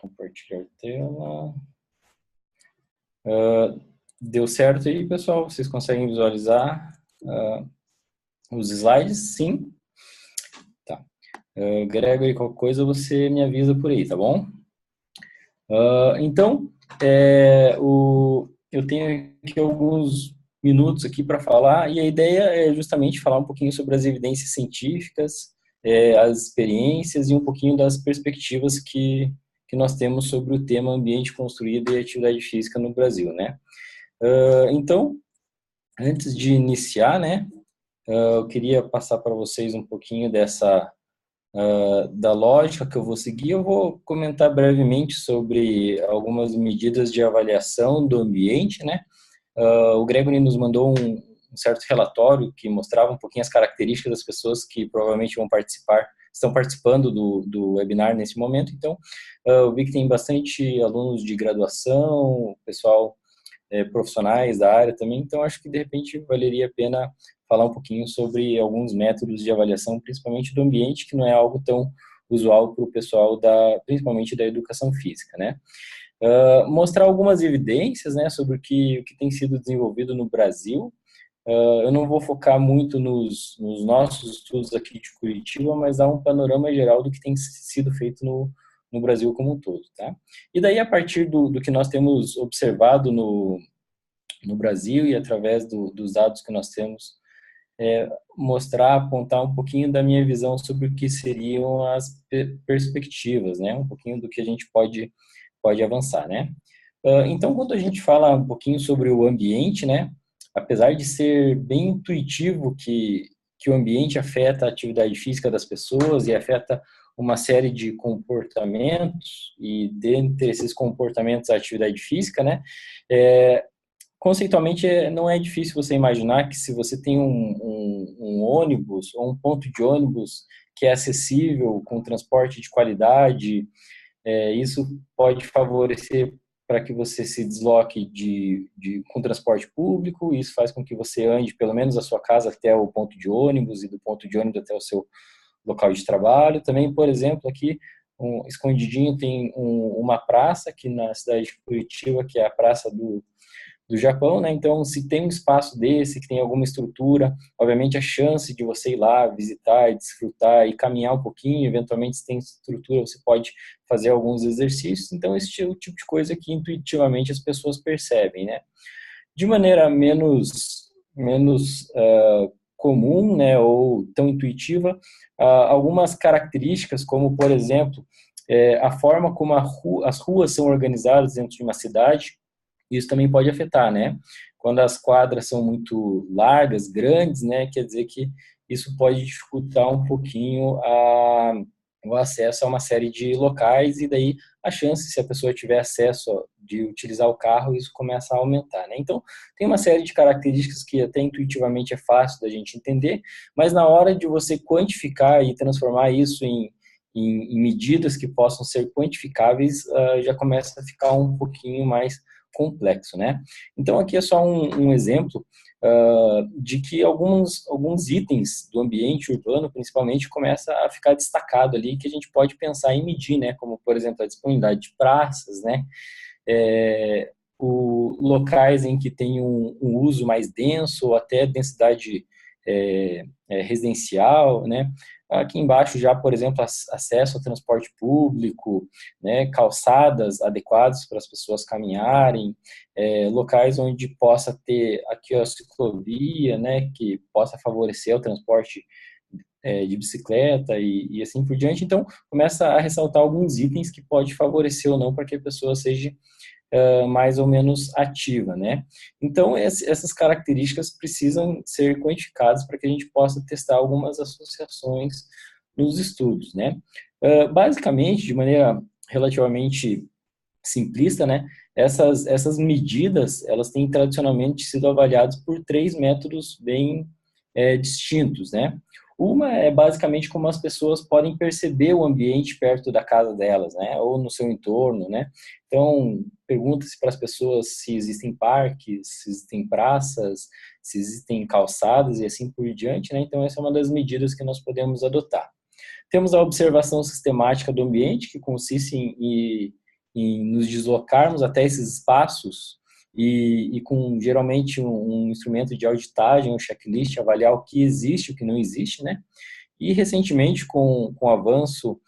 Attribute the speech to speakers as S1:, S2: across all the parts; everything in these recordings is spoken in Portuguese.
S1: Compartilhar tela. Deu certo aí, pessoal? Vocês conseguem visualizar os slides? Sim? Tá. Gregory, qualquer coisa você me avisa por aí, tá bom? Então, eu tenho aqui alguns minutos aqui para falar, e a ideia é justamente falar um pouquinho sobre as evidências científicas, as experiências e um pouquinho das perspectivas que nós temos sobre o tema ambiente construído e atividade física no Brasil, né? Então, antes de iniciar, né, eu queria passar para vocês um pouquinho da lógica que eu vou seguir. Eu vou comentar brevemente sobre algumas medidas de avaliação do ambiente, né? O Gregory nos mandou um certo relatório que mostrava um pouquinho as características das pessoas que provavelmente estão participando do webinar nesse momento. Então, eu vi que tem bastante alunos de graduação, pessoal profissionais da área também, então acho que de repente valeria a pena falar um pouquinho sobre alguns métodos de avaliação, principalmente do ambiente, que não é algo tão usual para o pessoal principalmente da educação física, né? Mostrar algumas evidências, né, sobre o que tem sido desenvolvido no Brasil. Eu não vou focar muito nos nossos estudos aqui de Curitiba, mas dar um panorama geral do que tem sido feito no Brasil como um todo, tá? E daí, a partir do que nós temos observado no Brasil e através dos dados que nós temos, mostrar, apontar um pouquinho da minha visão sobre o que seriam as perspectivas, né? Um pouquinho do que a gente pode avançar, né? Então, quando a gente fala um pouquinho sobre o ambiente, né? Apesar de ser bem intuitivo que o ambiente afeta a atividade física das pessoas e afeta uma série de comportamentos, e dentre esses comportamentos a atividade física, né? Conceitualmente, não é difícil você imaginar que se você tem um ônibus ou um ponto de ônibus que é acessível, com transporte de qualidade, isso pode favorecer para que você se desloque com transporte público. Isso faz com que você ande pelo menos da sua casa até o ponto de ônibus e do ponto de ônibus até o seu local de trabalho. Também, por exemplo, aqui, escondidinho, tem uma praça aqui na cidade de Curitiba, que é a Praça do Japão, né? Então, se tem um espaço desse, que tem alguma estrutura, obviamente a chance de você ir lá visitar, desfrutar e caminhar um pouquinho, eventualmente se tem estrutura, você pode fazer alguns exercícios. Então, esse é o tipo de coisa que intuitivamente as pessoas percebem, né? De maneira menos comum, né, ou tão intuitiva, algumas características, como, por exemplo, a forma como as ruas são organizadas dentro de uma cidade. Isso também pode afetar, né? Quando as quadras são muito largas, grandes, né? Quer dizer que isso pode dificultar um pouquinho o acesso a uma série de locais, e daí a chance, se a pessoa tiver acesso de utilizar o carro, isso começa a aumentar, né? Então, tem uma série de características que até intuitivamente é fácil da gente entender, mas na hora de você quantificar e transformar isso em medidas que possam ser quantificáveis, já começa a ficar um pouquinho mais complexo, né? Então, aqui é só um exemplo de que alguns itens do ambiente urbano, principalmente, começa a ficar destacado ali, que a gente pode pensar em medir, né? Como, por exemplo, a disponibilidade de praças, né? Locais em que tem um uso mais denso, ou até densidade residencial, né? Aqui embaixo já, por exemplo, acesso ao transporte público, né, calçadas adequadas para as pessoas caminharem, locais onde possa ter aqui a ciclovia, né, que possa favorecer o transporte de bicicleta e assim por diante. Então, começa a ressaltar alguns itens que pode favorecer ou não para que a pessoa seja mais ou menos ativa, né? Então, essas características precisam ser quantificadas para que a gente possa testar algumas associações nos estudos, né? Basicamente, de maneira relativamente simplista, né? Essas medidas, elas têm tradicionalmente sido avaliadas por três métodos bem distintos, né? Uma é basicamente como as pessoas podem perceber o ambiente perto da casa delas, né? Ou no seu entorno, né? Então, pergunta-se para as pessoas se existem parques, se existem praças, se existem calçadas e assim por diante, né? Então, essa é uma das medidas que nós podemos adotar. Temos a observação sistemática do ambiente, que consiste em nos deslocarmos até esses espaços e com geralmente um instrumento de auditagem, um checklist, avaliar o que existe, o que não existe, né? E recentemente, com o avanço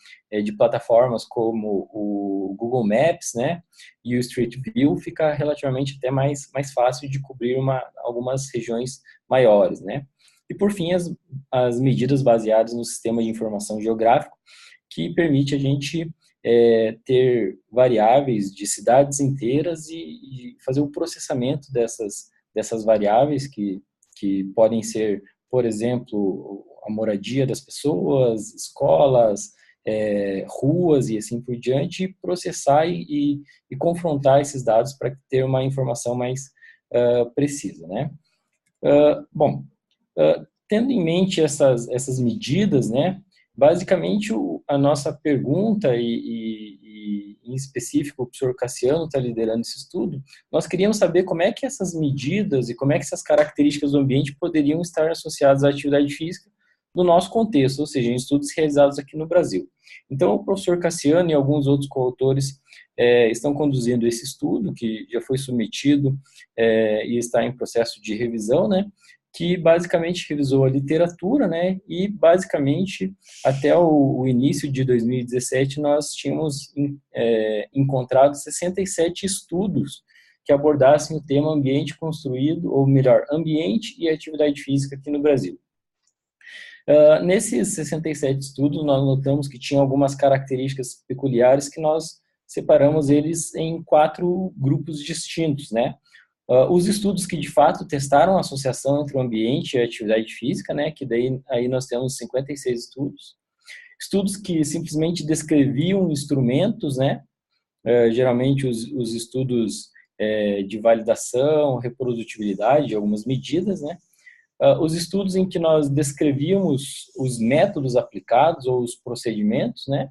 S1: de plataformas como o Google Maps, né, e o Street View, fica relativamente até mais fácil de cobrir algumas regiões maiores, né? E por fim, as medidas baseadas no sistema de informação geográfico, que permite a gente ter variáveis de cidades inteiras e fazer o processamento dessas variáveis que podem ser, por exemplo, a moradia das pessoas, escolas, ruas e assim por diante, e processar e confrontar esses dados para ter uma informação mais precisa, né? Bom, tendo em mente essas medidas, né, basicamente a nossa pergunta em específico o professor Cassiano está liderando esse estudo, nós queríamos saber como é que essas medidas e como é que essas características do ambiente poderiam estar associadas à atividade física no nosso contexto, ou seja, em estudos realizados aqui no Brasil. Então, o professor Cassiano e alguns outros coautores estão conduzindo esse estudo, que já foi submetido e está em processo de revisão, né, que basicamente revisou a literatura, né, e basicamente até o início de 2017 nós tínhamos encontrado 67 estudos que abordassem o tema ambiente construído, ou melhor, ambiente e atividade física aqui no Brasil. Nesses 67 estudos, nós notamos que tinha algumas características peculiares que nós separamos eles em 4 grupos distintos, né? Os estudos que de fato testaram a associação entre o ambiente e a atividade física, né? Que daí aí nós temos 56 estudos. Estudos que simplesmente descreviam instrumentos, né? Geralmente os estudos de validação, reprodutibilidade, algumas medidas, né? Os estudos em que nós descrevíamos os métodos aplicados ou os procedimentos, né?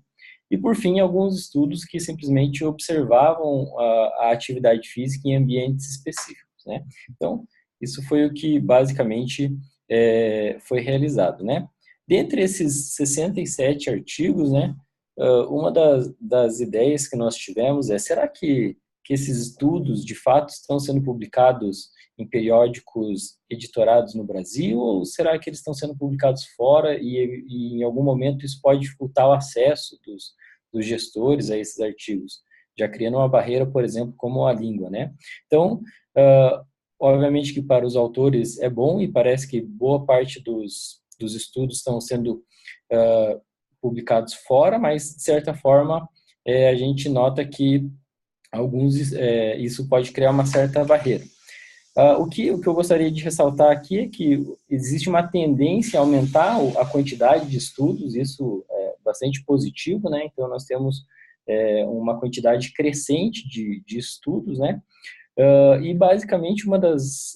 S1: E, por fim, alguns estudos que simplesmente observavam a atividade física em ambientes específicos, né? Então, isso foi o que basicamente foi realizado, né? Dentre esses 67 artigos, né? Uma das ideias que nós tivemos será que esses estudos, de fato, estão sendo publicados em periódicos editorados no Brasil, ou será que eles estão sendo publicados fora e em algum momento isso pode dificultar o acesso dos gestores a esses artigos, já criando uma barreira, por exemplo, como a língua, né? Então, obviamente que para os autores é bom e parece que boa parte dos estudos estão sendo publicados fora, mas, de certa forma, a gente nota que isso pode criar uma certa barreira. O que eu gostaria de ressaltar aqui é que existe uma tendência a aumentar a quantidade de estudos, isso é bastante positivo, né? Então, nós temos uma quantidade crescente de estudos, né? E, basicamente,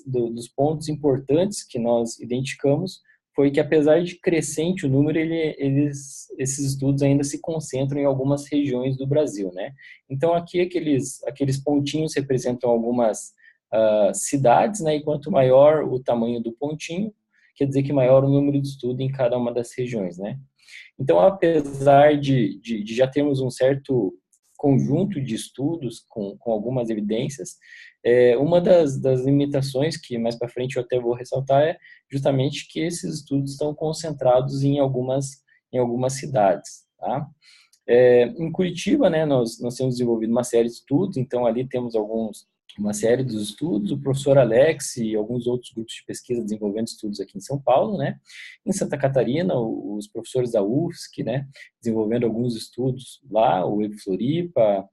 S1: dos pontos importantes que nós identificamos foi que, apesar de crescente o número, esses estudos ainda se concentram em algumas regiões do Brasil, né? Então, aqui, aqueles pontinhos representam algumas cidades, né? E quanto maior o tamanho do pontinho, quer dizer que maior o número de estudo em cada uma das regiões, né? Então, apesar de já termos um certo conjunto de estudos com algumas evidências, uma das limitações que mais para frente eu até vou ressaltar é justamente que esses estudos estão concentrados em algumas cidades, tá? Em Curitiba, né, nós temos desenvolvido uma série de estudos, então ali temos uma série dos estudos, o professor Alex e alguns outros grupos de pesquisa desenvolvendo estudos aqui em São Paulo, né? Em Santa Catarina, os professores da UFSC, né? Desenvolvendo alguns estudos lá, o Evo Floripa,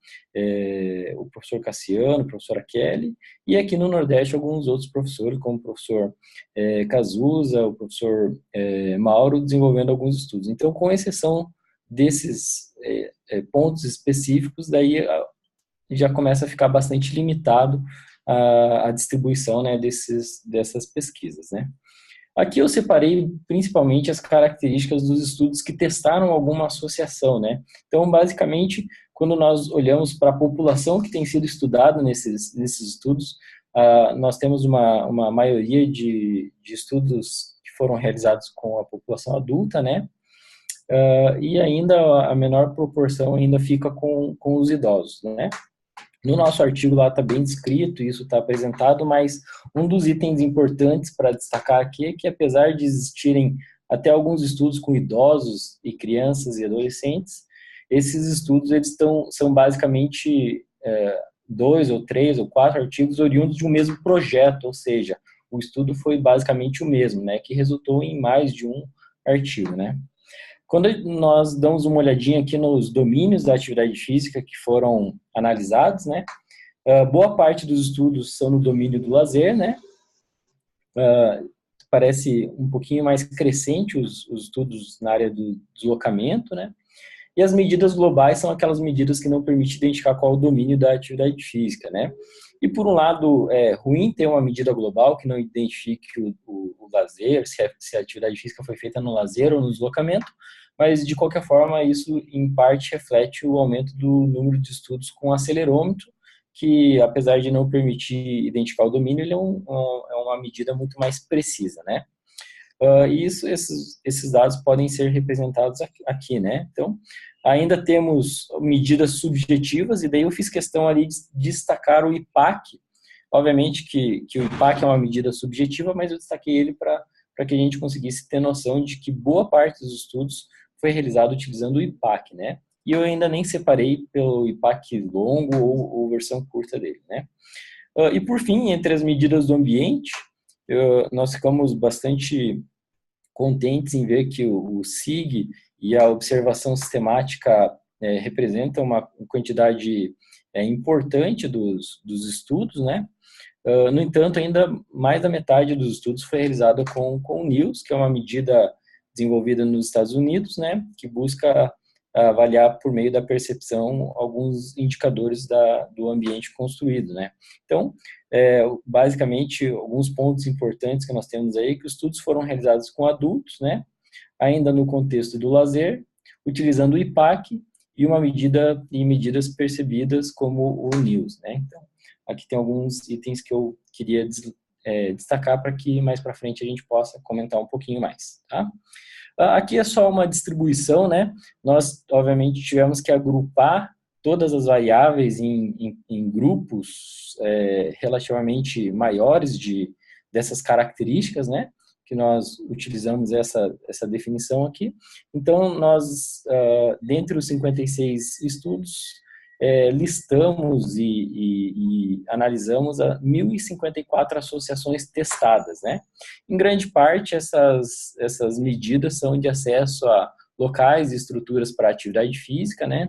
S1: o professor Cassiano, a professora Kelly, e aqui no Nordeste alguns outros professores, como o professor Cazuza, o professor Mauro, desenvolvendo alguns estudos. Então, com exceção desses pontos específicos, daí já começa a ficar bastante limitado a distribuição, né, dessas pesquisas, né. Aqui eu separei principalmente as características dos estudos que testaram alguma associação, né. Então, basicamente, quando nós olhamos para a população que tem sido estudada nesses estudos, nós temos uma maioria de estudos que foram realizados com a população adulta, né. e ainda a menor proporção ainda fica com os idosos, né? No nosso artigo lá está bem descrito, isso está apresentado, mas um dos itens importantes para destacar aqui é que, apesar de existirem até alguns estudos com idosos e crianças e adolescentes, esses estudos são basicamente 2 ou 3 ou 4 artigos oriundos de um mesmo projeto, ou seja, o estudo foi basicamente o mesmo, né, que resultou em mais de um artigo, né. Quando nós damos uma olhadinha aqui nos domínios da atividade física que foram analisados, né, boa parte dos estudos são no domínio do lazer, né, parece um pouquinho mais crescente os estudos na área do deslocamento, né, e as medidas globais são aquelas medidas que não permitem identificar qual é o domínio da atividade física, né. E por um lado, é ruim ter uma medida global que não identifique o lazer, se a atividade física foi feita no lazer ou no deslocamento, mas de qualquer forma isso em parte reflete o aumento do número de estudos com acelerômetro, que apesar de não permitir identificar o domínio, ele é uma medida muito mais precisa, né? E esses dados podem ser representados aqui, né? Então, ainda temos medidas subjetivas, e daí eu fiz questão ali de destacar o IPAC. Obviamente que o IPAC é uma medida subjetiva, mas eu destaquei ele para que a gente conseguisse ter noção de que boa parte dos estudos foi realizado utilizando o IPAC, né? E eu ainda nem separei pelo IPAC longo ou versão curta dele, né? E por fim, entre as medidas do ambiente, nós ficamos bastante contentes em ver que o SIG e a observação sistemática representam uma quantidade importante dos estudos, né? No entanto, ainda mais da metade dos estudos foi realizada com o NILS, que é uma medida desenvolvida nos Estados Unidos, né? Que busca avaliar por meio da percepção alguns indicadores do ambiente construído, né? Então, basicamente, alguns pontos importantes que nós temos aí, que os estudos foram realizados com adultos, né? Ainda no contexto do lazer, utilizando o IPAC e medidas percebidas como o NILS, né? Então, aqui tem alguns itens que eu queria destacar para que mais para frente a gente possa comentar um pouquinho mais, tá? Aqui é só uma distribuição, né? Nós, obviamente, tivemos que agrupar todas as variáveis em grupos relativamente maiores dessas características, né? Que nós utilizamos essa definição aqui. Então, nós, dentre os 56 estudos, listamos e analisamos 1.054 associações testadas, né? Em grande parte, essas medidas são de acesso a locais e estruturas para atividade física, né?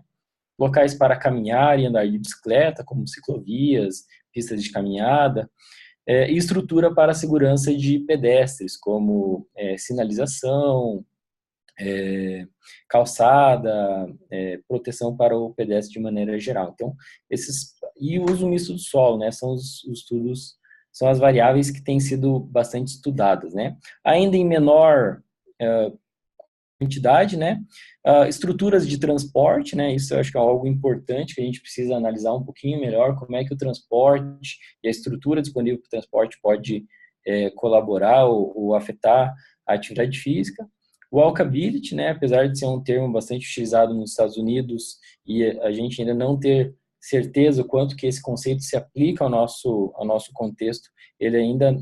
S1: Locais para caminhar e andar de bicicleta, como ciclovias, pistas de caminhada, e estrutura para a segurança de pedestres, como sinalização, calçada, proteção para o pedestre de maneira geral. Então, e o uso misto do solo, né, são os estudos, são as variáveis que têm sido bastante estudadas, né. Ainda em menor quantidade, né, estruturas de transporte, né, isso eu acho que é algo importante que a gente precisa analisar um pouquinho melhor, como é que o transporte e a estrutura disponível para o transporte pode colaborar ou afetar a atividade física. O walkability, né, apesar de ser um termo bastante utilizado nos Estados Unidos e a gente ainda não ter certeza o quanto que esse conceito se aplica ao nosso contexto,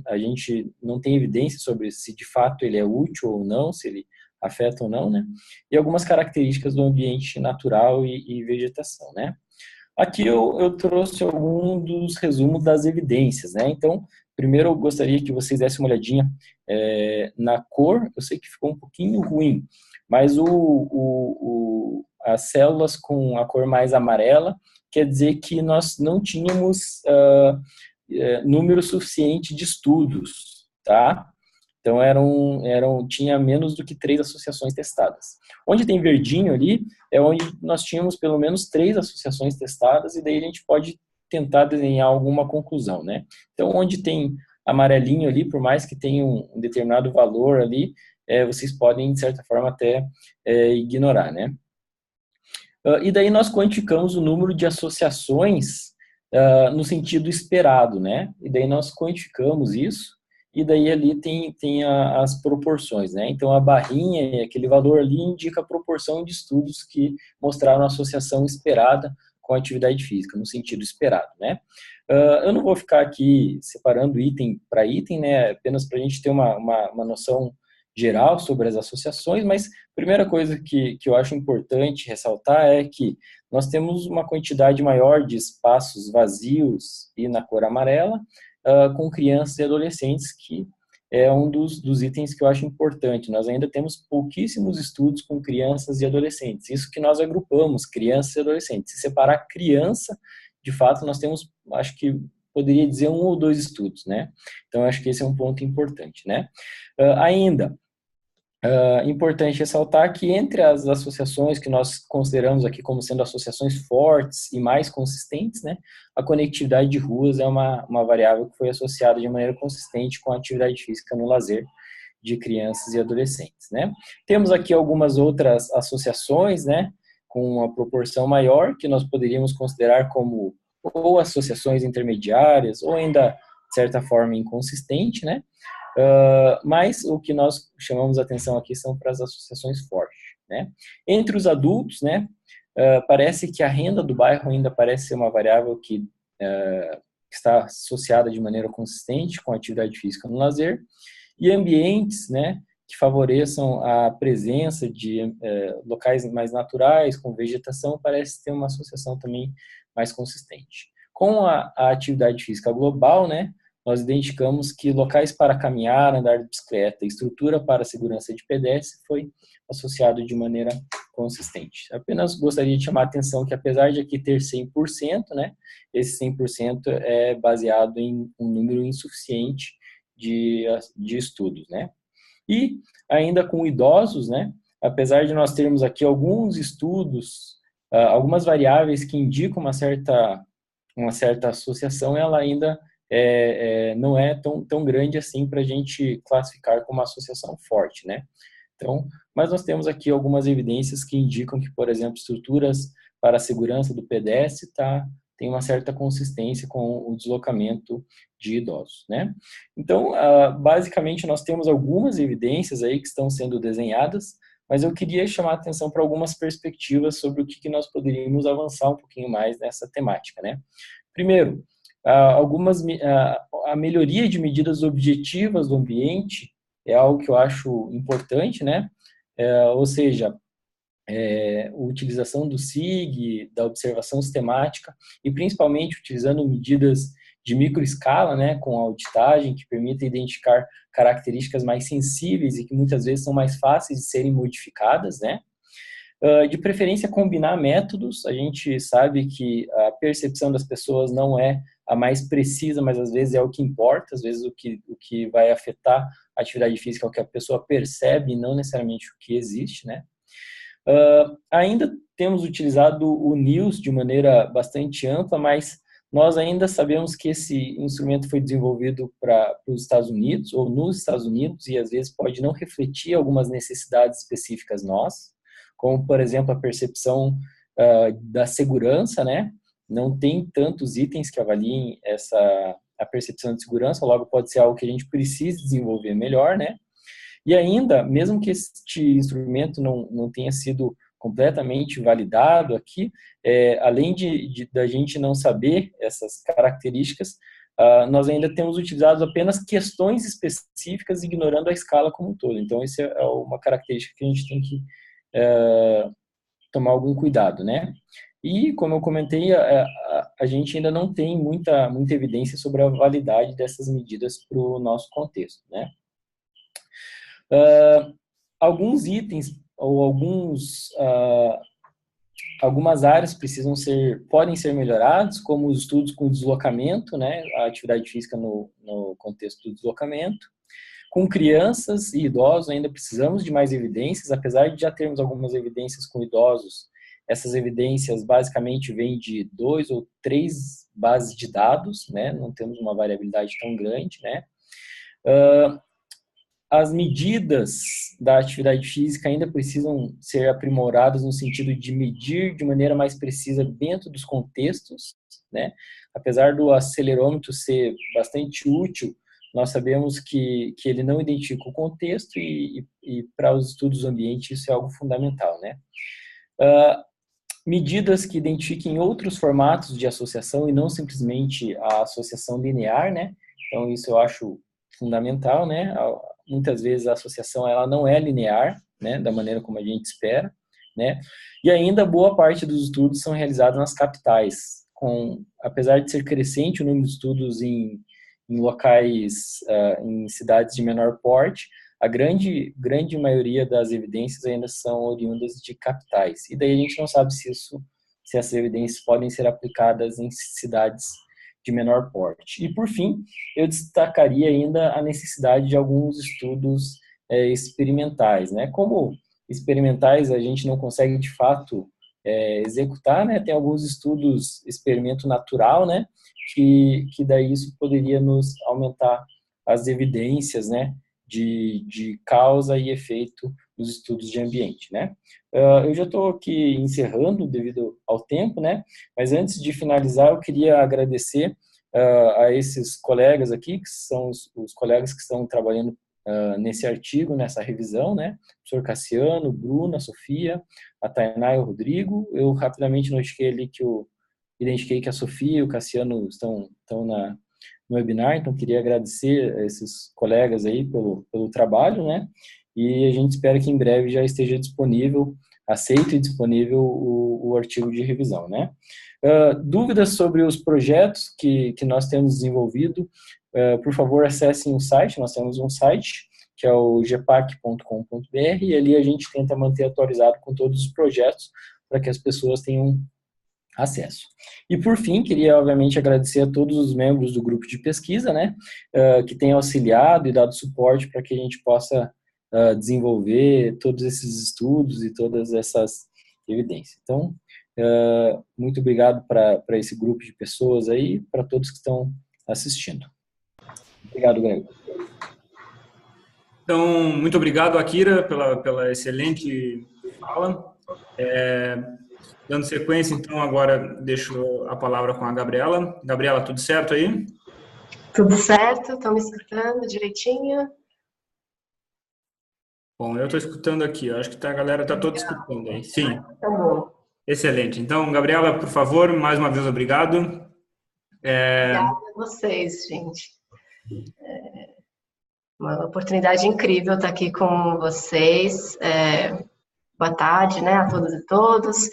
S1: a gente não tem evidência sobre se de fato ele é útil ou não, se ele afeta ou não, né? E algumas características do ambiente natural e vegetação, né? Aqui eu trouxe algum dos resumos das evidências, né? Então, primeiro eu gostaria que vocês dessem uma olhadinha na cor. Eu sei que ficou um pouquinho ruim, mas as células com a cor mais amarela quer dizer que nós não tínhamos número suficiente de estudos, tá? Então, tinha menos do que 3 associações testadas. Onde tem verdinho ali, é onde nós tínhamos pelo menos 3 associações testadas, e daí a gente pode tentar desenhar alguma conclusão, né? Então, onde tem amarelinho ali, por mais que tenha um determinado valor ali, vocês podem, de certa forma, até ignorar, né? E daí nós quantificamos o número de associações no sentido esperado, né? E daí nós quantificamos isso, e daí ali tem as proporções, né? Então a barrinha, aquele valor ali, indica a proporção de estudos que mostraram a associação esperada com a atividade física, no sentido esperado, né? Eu não vou ficar aqui separando item para item, né? Apenas para a gente ter uma noção geral sobre as associações, mas a primeira coisa que eu acho importante ressaltar é que nós temos uma quantidade maior de espaços vazios e na cor amarela, com crianças e adolescentes, que é um dos itens que eu acho importante. Nós ainda temos pouquíssimos estudos com crianças e adolescentes. Isso que nós agrupamos, crianças e adolescentes. Se separar criança, de fato, nós temos, acho que poderia dizer, um ou dois estudos, né? Então, acho que esse é um ponto importante, né? Ainda, importante ressaltar que entre as associações que nós consideramos aqui como sendo associações fortes e mais consistentes, né, a conectividade de ruas é uma variável que foi associada de maneira consistente com a atividade física no lazer de crianças e adolescentes, né. Temos aqui algumas outras associações, né, com uma proporção maior, que nós poderíamos considerar como ou associações intermediárias, ou ainda, de certa forma, inconsistente, né, mas o que nós chamamos a atenção aqui são para as associações fortes, né? Entre os adultos, né, parece que a renda do bairro ainda parece ser uma variável que está associada de maneira consistente com a atividade física no lazer, e ambientes, né, que favoreçam a presença de locais mais naturais, com vegetação, parece ter uma associação também mais consistente. Com a atividade física global, né, nós identificamos que locais para caminhar, andar de bicicleta, estrutura para segurança de pedestre foi associado de maneira consistente. Apenas gostaria de chamar a atenção que, apesar de aqui ter 100%, né, esse 100% é baseado em um número insuficiente de estudos, né. E ainda com idosos, né, apesar de nós termos aqui alguns estudos, algumas variáveis que indicam uma certa associação, ela ainda não é tão grande assim para a gente classificar como uma associação forte, né? Então, mas nós temos aqui algumas evidências que indicam que, por exemplo, estruturas para a segurança do pedestre tem uma certa consistência com o deslocamento de idosos, né? Então, basicamente, nós temos algumas evidências aí que estão sendo desenhadas, mas eu queria chamar a atenção para algumas perspectivas sobre o que nós poderíamos avançar um pouquinho mais nessa temática, né? Primeiro, a melhoria de medidas objetivas do ambiente é algo que eu acho importante, né? Ou seja, a utilização do SIG, da observação sistemática, e principalmente utilizando medidas de microescala, né, com auditagem, que permita identificar características mais sensíveis e que muitas vezes são mais fáceis de serem modificadas, né? De preferência, combinar métodos. A gente sabe que a percepção das pessoas não é a mais precisa, mas às vezes é o que importa, às vezes o que vai afetar a atividade física é o que a pessoa percebe e não necessariamente o que existe, né? Ainda temos utilizado o NIOS de maneira bastante ampla, mas nós ainda sabemos que esse instrumento foi desenvolvido para os Estados Unidos, ou nos Estados Unidos, e às vezes pode não refletir algumas necessidades específicas nossas, como, por exemplo, a percepção da segurança, né? Não tem tantos itens que avaliem a percepção de segurança, logo pode ser algo que a gente precisa desenvolver melhor, né? E ainda, mesmo que este instrumento não tenha sido completamente validado aqui, além da gente não saber essas características, nós ainda temos utilizado apenas questões específicas, ignorando a escala como um todo. Então, essa é uma característica que a gente tem que tomar algum cuidado, né? E, como eu comentei, a gente ainda não tem muita evidência sobre a validade dessas medidas para o nosso contexto, né? Alguns itens ou algumas áreas podem ser melhoradas, como os estudos com deslocamento, né, a atividade física no contexto do deslocamento. Com crianças e idosos ainda precisamos de mais evidências, apesar de já termos algumas evidências com idosos. Essas evidências basicamente vêm de 2 ou 3 bases de dados, né, não temos uma variabilidade tão grande, né. As medidas da atividade física ainda precisam ser aprimoradas no sentido de medir de maneira mais precisa dentro dos contextos, né? Apesar do acelerômetro ser bastante útil nós sabemos que ele não identifica o contexto e para os estudos do ambiente isso é algo fundamental, né? Medidas que identifiquem outros formatos de associação e não simplesmente a associação linear, né? Então isso eu acho fundamental, né? Muitas vezes a associação ela não é linear, né? Da maneira como a gente espera, né? E ainda boa parte dos estudos são realizados nas capitais, apesar de ser crescente o número de estudos em locais, em cidades de menor porte, a grande maioria das evidências ainda são oriundas de capitais. E daí a gente não sabe se essas evidências podem ser aplicadas em cidades de menor porte. E, por fim, eu destacaria ainda a necessidade de alguns estudos experimentais, né? Como experimentais a gente não consegue, de fato, executar, né? Tem alguns estudos experimento natural, né? Que daí isso poderia nos aumentar as evidências, né? De causa e efeito nos estudos de ambiente, né? Eu já estou aqui encerrando devido ao tempo, né? Mas antes de finalizar, eu queria agradecer a esses colegas aqui, que são os colegas que estão trabalhando nesse artigo, nessa revisão, né? O professor Cassiano, o Bruno, a Sofia, a Tainá e o Rodrigo. Eu rapidamente identifiquei que a Sofia e o Cassiano estão no webinar, então queria agradecer a esses colegas aí pelo trabalho, né? E a gente espera que em breve já esteja disponível, aceito e disponível o artigo de revisão, né? Dúvidas sobre os projetos que nós temos desenvolvido, por favor, acessem o site, nós temos um site, que é o gpac.com.br, e ali a gente tenta manter atualizado com todos os projetos, para que as pessoas tenham acesso. E por fim, queria obviamente agradecer a todos os membros do grupo de pesquisa, né, que têm auxiliado e dado suporte para que a gente possa desenvolver todos esses estudos e todas essas evidências. Então, muito obrigado para esse grupo de pessoas aí, para todos que estão assistindo. Obrigado, Greg.
S2: Então, muito obrigado, Akira, pela excelente fala. Dando sequência, então, agora deixo a palavra com a Gabriela. Gabriela, tudo certo aí?
S3: Tudo certo, estão me escutando direitinho?
S2: Bom, eu estou escutando aqui, eu acho que a galera está toda escutando aí. Sim.
S3: Tá bom.
S2: Excelente. Então, Gabriela, por favor, mais uma vez, obrigado.
S3: Obrigada a vocês, gente. Uma oportunidade incrível estar aqui com vocês. Boa tarde, né, a todas e todos.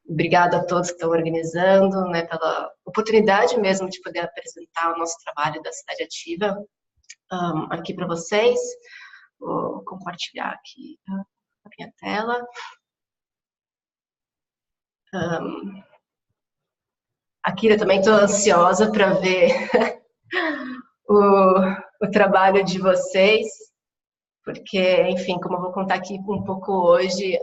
S3: Obrigada a todos que estão organizando, né, pela oportunidade mesmo de poder apresentar o nosso trabalho da Cidade Ativa aqui para vocês. Vou compartilhar aqui a minha tela. Akira, também estou ansiosa para ver o trabalho de vocês, porque, enfim, como eu vou contar aqui um pouco hoje,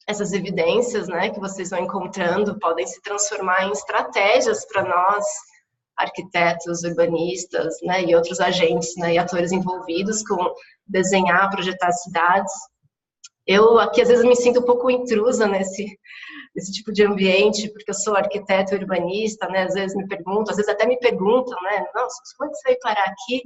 S3: essas evidências, né, que vocês vão encontrando podem se transformar em estratégias para nós, arquitetos, urbanistas, né, e outros agentes, né, e atores envolvidos com desenhar, projetar cidades. Eu aqui às vezes me sinto um pouco intrusa nesse tipo de ambiente, porque eu sou arquiteto e urbanista, né, às vezes até me perguntam, né, nossa, como é que você veio parar aqui?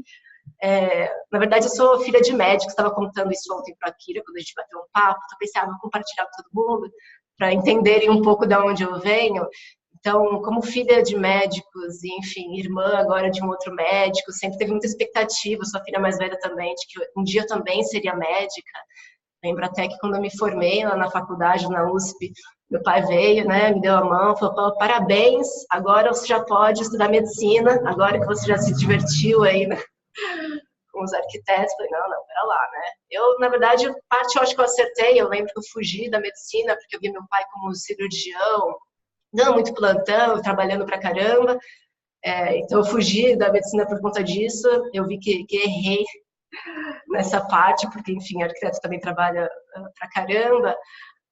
S3: Na verdade, eu sou filha de médico, estava contando isso ontem para a Akira, quando a gente bateu um papo, então pensei, vou compartilhar com todo mundo, para entenderem um pouco de onde eu venho. Então, como filha de médicos, e, enfim, irmã agora de um outro médico, sempre teve muita expectativa, sou a filha mais velha também, de que um dia eu também seria médica. Lembro até que quando eu me formei lá na faculdade, na USP, meu pai veio, né, me deu a mão, falou, parabéns, agora você já pode estudar medicina, agora que você já se divertiu aí, né, com os arquitetos. Falei, não, pera lá, né. Eu, na verdade, parte eu acho que eu acertei, eu lembro que eu fugi da medicina, porque eu vi meu pai como cirurgião, dando muito plantão, trabalhando pra caramba, então eu fugi da medicina por conta disso, eu vi que errei nessa parte, porque, enfim, arquiteto também trabalha pra caramba,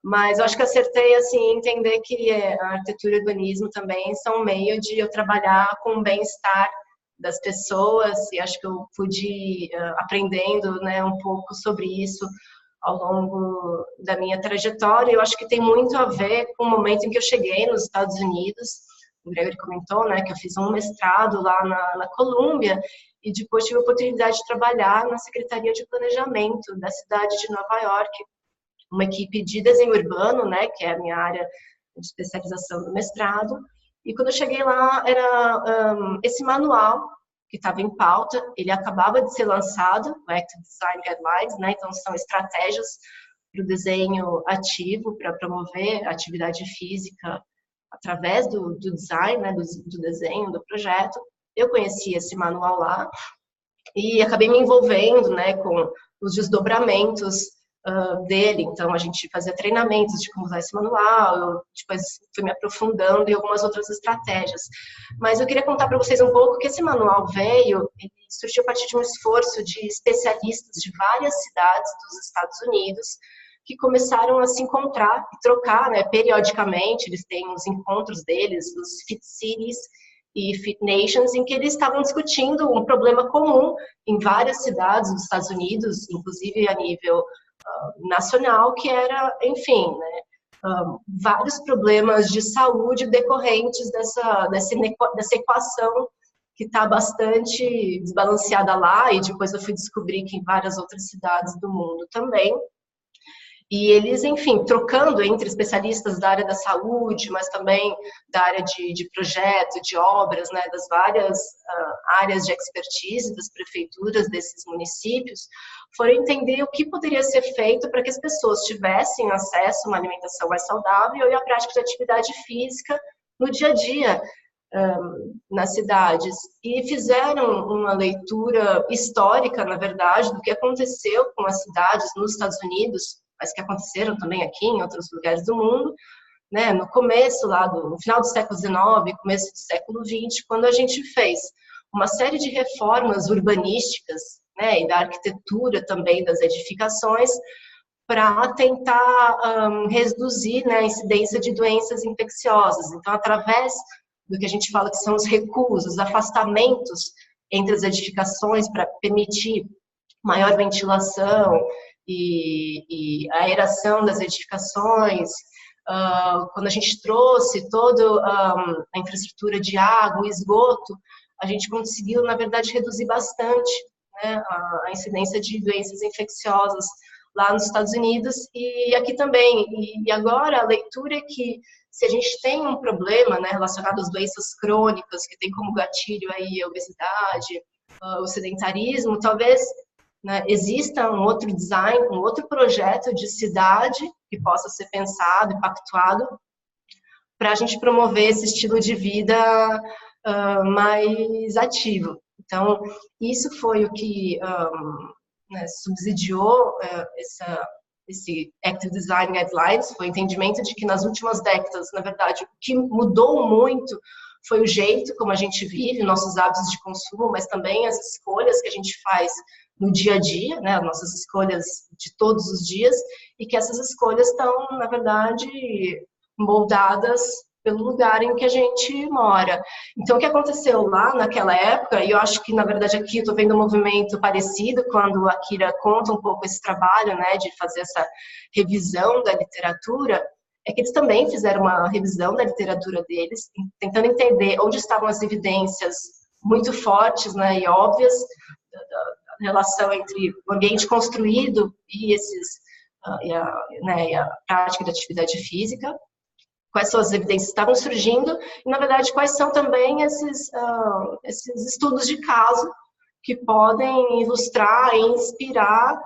S3: mas eu acho que acertei, assim, entender que a arquitetura e o urbanismo também são um meio de eu trabalhar com o bem-estar das pessoas, e acho que eu pude aprendendo, né, um pouco sobre isso ao longo da minha trajetória. Eu acho que tem muito a ver com o momento em que eu cheguei nos Estados Unidos, o Gregory comentou, né, que eu fiz um mestrado lá na Colômbia e depois tive a oportunidade de trabalhar na Secretaria de Planejamento da cidade de Nova York, uma equipe de desenho urbano, né, que é a minha área de especialização do mestrado. E quando eu cheguei lá, era esse manual que estava em pauta, ele acabava de ser lançado, o Active Design Guidelines, né, então são estratégias para o desenho ativo, para promover a atividade física através do design, né, do desenho, do projeto. Eu conheci esse manual lá e acabei me envolvendo, né, com os desdobramentos dele. Então, a gente fazia treinamentos de como usar esse manual, eu depois fui me aprofundando em algumas outras estratégias. Mas eu queria contar para vocês um pouco que esse manual veio, ele surgiu a partir de um esforço de especialistas de várias cidades dos Estados Unidos, que começaram a se encontrar e trocar, né, periodicamente. Eles têm os encontros deles, os Fit Cities e Fit Nations, em que eles estavam discutindo um problema comum em várias cidades dos Estados Unidos, inclusive a nível nacional, que era, enfim, né, vários problemas de saúde decorrentes dessa equação que está bastante desbalanceada lá, e depois eu fui descobrir que em várias outras cidades do mundo também. E eles, enfim, trocando entre especialistas da área da saúde, mas também da área de projeto, de obras, né, das várias áreas de expertise das prefeituras desses municípios, foram entender o que poderia ser feito para que as pessoas tivessem acesso a uma alimentação mais saudável e a prática de atividade física no dia a dia nas cidades. E fizeram uma leitura histórica, na verdade, do que aconteceu com as cidades nos Estados Unidos, mas que aconteceram também aqui em outros lugares do mundo, né, no começo lá, no final do século XIX, começo do século XX, quando a gente fez uma série de reformas urbanísticas, né, e da arquitetura também das edificações, para tentar reduzir, né, a incidência de doenças infecciosas. Então, através do que a gente fala que são os recuos, os afastamentos entre as edificações para permitir maior ventilação e a aeração das edificações, quando a gente trouxe toda a infraestrutura de água e esgoto, a gente conseguiu, na verdade, reduzir bastante, né, a incidência de doenças infecciosas lá nos Estados Unidos e aqui também. E agora a leitura é que se a gente tem um problema, né, relacionado às doenças crônicas, que tem como gatilho aí a obesidade, o sedentarismo, talvez, né, exista um outro design, um outro projeto de cidade que possa ser pensado e pactuado para a gente promover esse estilo de vida mais ativo. Então, isso foi o que né, subsidiou esse Active Design Guidelines, foi o entendimento de que nas últimas décadas, na verdade, o que mudou muito foi o jeito como a gente vive, nossos hábitos de consumo, mas também as escolhas que a gente faz no dia a dia, né, nossas escolhas de todos os dias, e que essas escolhas estão, na verdade, moldadas pelo lugar em que a gente mora. Então, o que aconteceu lá naquela época, e eu acho que, na verdade, aqui eu estou vendo um movimento parecido quando a Kira conta um pouco esse trabalho, né, de fazer essa revisão da literatura, é que eles também fizeram uma revisão da literatura deles, tentando entender onde estavam as evidências muito fortes, né, e óbvias da relação entre o ambiente construído e a prática de atividade física, quais são as evidências que estavam surgindo e, na verdade, quais são também esses estudos de caso que podem ilustrar e inspirar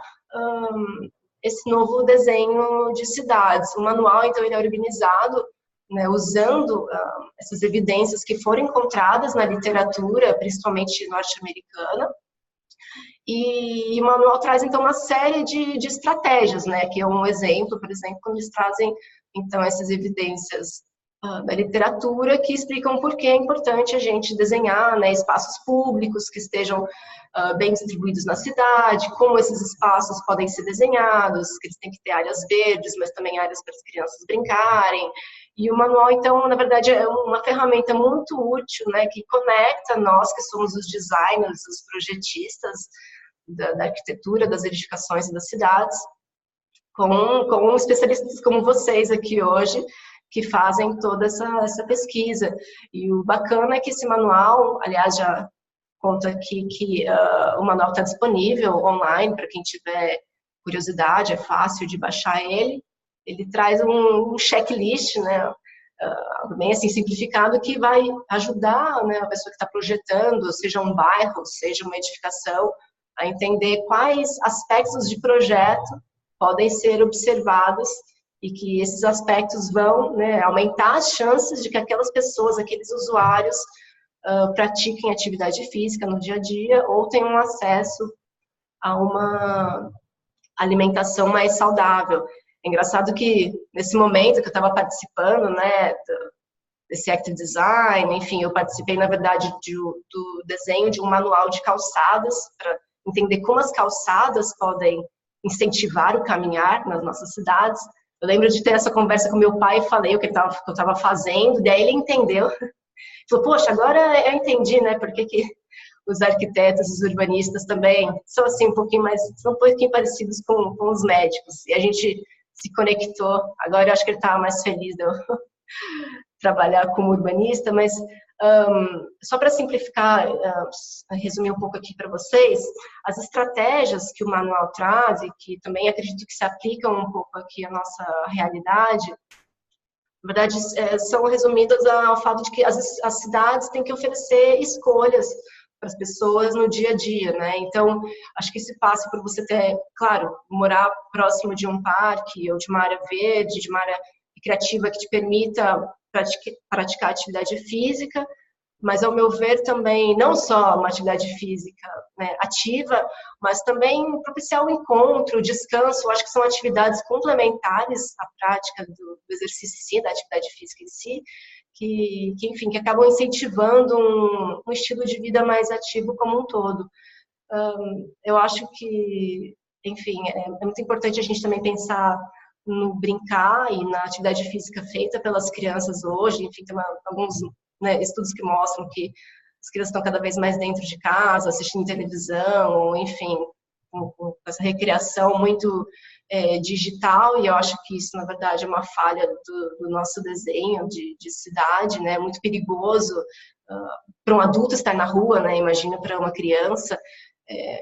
S3: esse novo desenho de cidades. O manual, então, ele é organizado, né, usando essas evidências que foram encontradas na literatura, principalmente norte-americana, e o manual traz, então, uma série de estratégias, né, que é um exemplo, por exemplo, quando eles trazem, então, essas evidências da literatura que explicam por que é importante a gente desenhar, né, espaços públicos que estejam bem distribuídos na cidade, como esses espaços podem ser desenhados, que eles têm que ter áreas verdes, mas também áreas para as crianças brincarem. E o manual, então, na verdade, é uma ferramenta muito útil, né, que conecta nós, que somos os designers, os projetistas da arquitetura, das edificações e das cidades, com especialistas como vocês aqui hoje, que fazem toda essa pesquisa. E o bacana é que esse manual, aliás, já conta aqui que o manual está disponível online para quem tiver curiosidade, é fácil de baixar ele. Ele traz um checklist, né, bem assim simplificado, que vai ajudar, né, a pessoa que está projetando, seja um bairro, seja uma edificação, a entender quais aspectos de projeto podem ser observados e que esses aspectos vão, né, aumentar as chances de que aquelas pessoas, aqueles usuários, pratiquem atividade física no dia a dia ou tenham acesso a uma alimentação mais saudável. É engraçado que, nesse momento que eu estava participando, né, desse Active Design, enfim, eu participei, na verdade, do desenho de um manual de calçadas, para entender como as calçadas podem incentivar o caminhar nas nossas cidades. Eu lembro de ter essa conversa com meu pai e falei o que eu estava fazendo, daí ele entendeu. Falou, poxa, agora eu entendi, né, por que os arquitetos, os urbanistas também são assim um pouquinho parecidos com os médicos. E a gente se conectou. Agora eu acho que ele estava mais feliz de eu trabalhar como urbanista, mas só para simplificar, resumir um pouco aqui para vocês, as estratégias que o manual traz e que também acredito que se aplicam um pouco aqui à nossa realidade, na verdade, são resumidas ao fato de que as cidades têm que oferecer escolhas para as pessoas no dia a dia, né? Então, acho que esse passa por você ter, claro, morar próximo de um parque ou de uma área verde, de uma área recreativa que te permita praticar atividade física, mas, ao meu ver, também, não só uma atividade física, né, ativa, mas também propiciar o encontro, o descanso. Eu acho que são atividades complementares à prática do exercício em si, da atividade física em si, enfim, que acabam incentivando um estilo de vida mais ativo como um todo. Eu acho que, enfim, é muito importante a gente também pensar no brincar e na atividade física feita pelas crianças hoje. Enfim, tem alguns, né, estudos que mostram que as crianças estão cada vez mais dentro de casa, assistindo televisão, ou, enfim, com essa recreação muito digital, e eu acho que isso, na verdade, é uma falha do nosso desenho de cidade, né? Muito perigoso para um adulto estar na rua, né? Imagina para uma criança.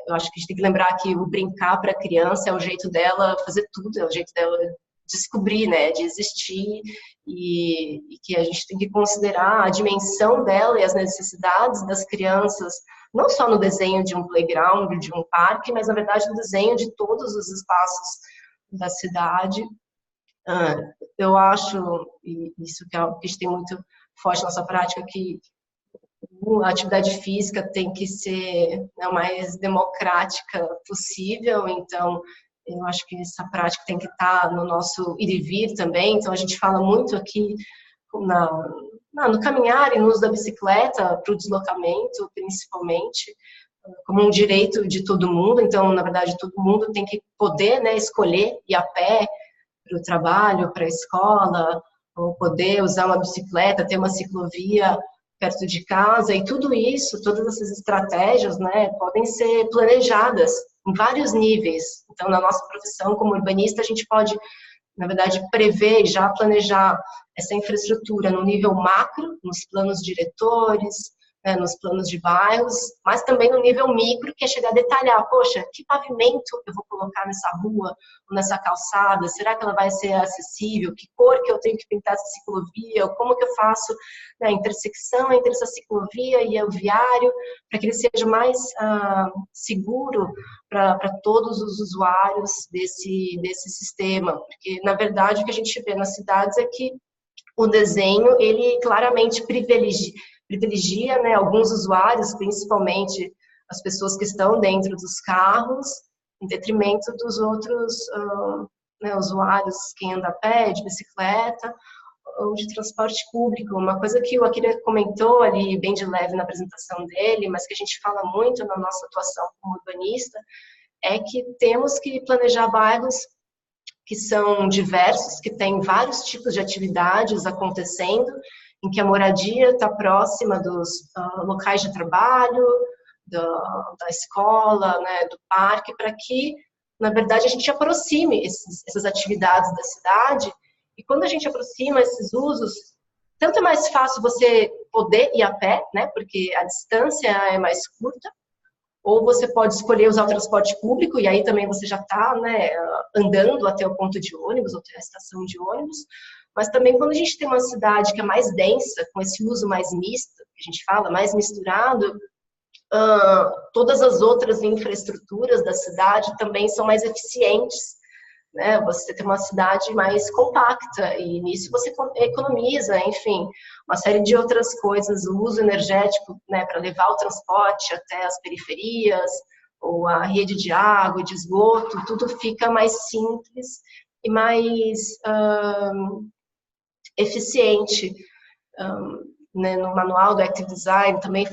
S3: Eu acho que a gente tem que lembrar que o brincar para a criança é o jeito dela fazer tudo, é o jeito dela descobrir, né, de existir, e que a gente tem que considerar a dimensão dela e as necessidades das crianças, não só no desenho de um playground, de um parque, mas, na verdade, no desenho de todos os espaços da cidade. Eu acho, e isso que a gente tem muito forte na nossa prática, que a atividade física tem que ser, né, o mais democrática possível. Então, eu acho que essa prática tem que estar no nosso ir e vir também. Então, a gente fala muito aqui no caminhar e no uso da bicicleta para o deslocamento, principalmente, como um direito de todo mundo. Então, na verdade, todo mundo tem que poder, né, escolher ir a pé para o trabalho, para a escola, ou poder usar uma bicicleta, ter uma ciclovia perto de casa, e tudo isso, todas essas estratégias, né, podem ser planejadas em vários níveis. Então, na nossa profissão como urbanista, a gente pode, na verdade, prever e já planejar essa infraestrutura no nível macro, nos planos diretores, né, nos planos de bairros, mas também no nível micro, que é chegar a detalhar, poxa, que pavimento eu vou colocar nessa rua, ou nessa calçada? Será que ela vai ser acessível? Que cor que eu tenho que pintar essa ciclovia? Ou como que eu faço, né, a intersecção entre essa ciclovia e o viário, para que ele seja mais seguro para todos os usuários desse sistema? Porque, na verdade, o que a gente vê nas cidades é que o desenho, ele claramente privilegia, né, alguns usuários, principalmente as pessoas que estão dentro dos carros, em detrimento dos outros né, usuários, quem anda a pé, de bicicleta ou de transporte público. Uma coisa que o Akira comentou ali, bem de leve na apresentação dele, mas que a gente fala muito na nossa atuação como urbanista, é que temos que planejar bairros que são diversos, que têm vários tipos de atividades acontecendo, em que a moradia está próxima dos locais de trabalho, da escola, né, do parque, para que, na verdade, a gente aproxime essas atividades da cidade E quando a gente aproxima esses usos, tanto é mais fácil você poder ir a pé, né, porque a distância é mais curta, ou você pode escolher usar o transporte público, e aí também você já está, né, andando até o ponto de ônibus, ou até a estação de ônibus. Mas também quando a gente tem uma cidade que é mais densa, com esse uso mais misto, que a gente fala, mais misturado, todas as outras infraestruturas da cidade também são mais eficientes, né? Você tem uma cidade mais compacta e nisso você economiza, enfim, uma série de outras coisas, o uso energético, né, para levar o transporte até as periferias, ou a rede de água, de esgoto, tudo fica mais simples e mais eficiente. Né, no manual do Active Design também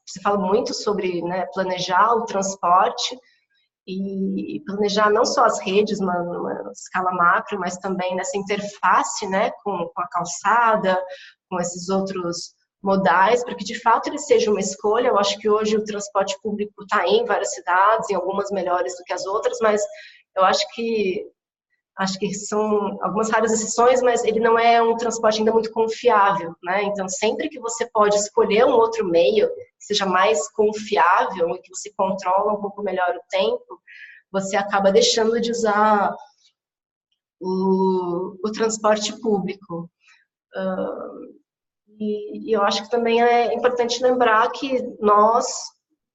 S3: se fala muito sobre, né, planejar o transporte e planejar não só as redes numa escala macro, mas também nessa interface, né, com a calçada, com esses outros modais, para que de fato ele seja uma escolha. Eu acho que hoje o transporte público está em várias cidades, em algumas melhores do que as outras, mas eu acho que são algumas raras exceções, mas ele não é um transporte ainda muito confiável, né? Então, sempre que você pode escolher um outro meio que seja mais confiável e que você controla um pouco melhor o tempo, você acaba deixando de usar o transporte público. E eu acho que também é importante lembrar que nós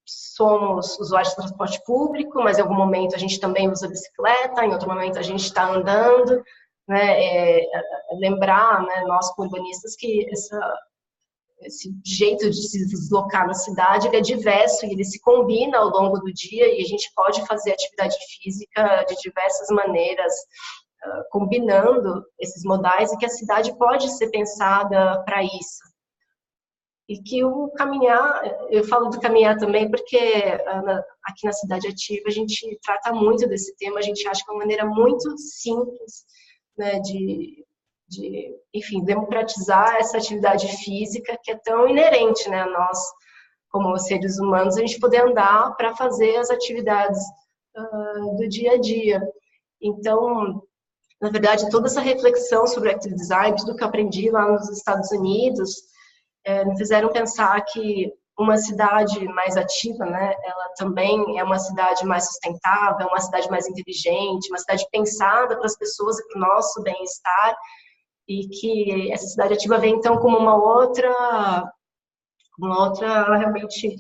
S3: somos usuários de transporte público, mas em algum momento a gente também usa bicicleta, em outro momento a gente está andando, né? Lembrar, né, nós urbanistas, que esse jeito de se deslocar na cidade ele é diverso e ele se combina ao longo do dia e a gente pode fazer atividade física de diversas maneiras, combinando esses modais, e que a cidade pode ser pensada para isso. E que o caminhar, eu falo do caminhar também porque aqui na Cidade Ativa a gente trata muito desse tema, a gente acha que é uma maneira muito simples, né, enfim, democratizar essa atividade física que é tão inerente, né, a nós, como seres humanos, a gente poder andar para fazer as atividades do dia a dia. Então, na verdade, toda essa reflexão sobre Active Design, tudo que eu aprendi lá nos Estados Unidos, me fizeram pensar que uma cidade mais ativa, né, ela também é uma cidade mais sustentável, uma cidade mais inteligente, uma cidade pensada para as pessoas e para o nosso bem-estar, e que essa cidade ativa vem então como uma outra realmente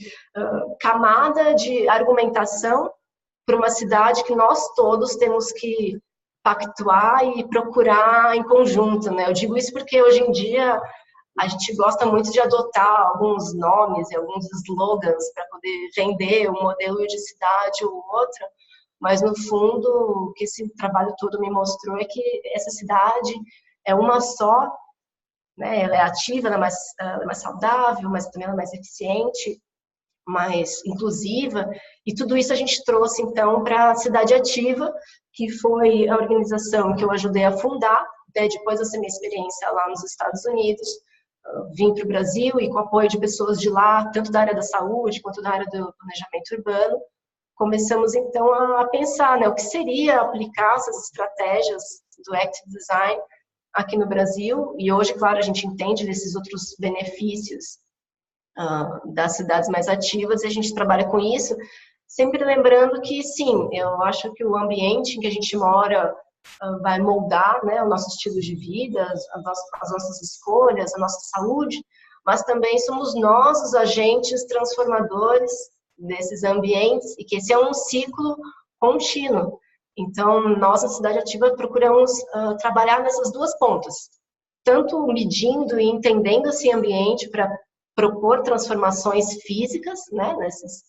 S3: camada de argumentação para uma cidade que nós todos temos que pactuar e procurar em conjunto, né? Eu digo isso porque hoje em dia a gente gosta muito de adotar alguns nomes e alguns slogans para poder vender um modelo de cidade ou outro, mas no fundo o que esse trabalho todo me mostrou é que essa cidade é uma só, né? Ela é ativa, ela é mais saudável, mas também ela é mais eficiente, mais inclusiva, e tudo isso a gente trouxe então para a Cidade Ativa, que foi a organização que eu ajudei a fundar, né, depois dessa minha experiência lá nos Estados Unidos. Vim para o Brasil e com o apoio de pessoas de lá, tanto da área da saúde quanto da área do planejamento urbano, começamos então a pensar, né, o que seria aplicar essas estratégias do Active Design aqui no Brasil. E hoje, claro, a gente entende desses outros benefícios das cidades mais ativas e a gente trabalha com isso, sempre lembrando que sim, eu acho que o ambiente em que a gente mora vai moldar, né, o nosso estilo de vida, as nossas escolhas, a nossa saúde, mas também somos nós os agentes transformadores desses ambientes e que esse é um ciclo contínuo. Então, nós, na Cidade Ativa, procuramos trabalhar nessas duas pontas, tanto medindo e entendendo esse ambiente para propor transformações físicas, né, nesses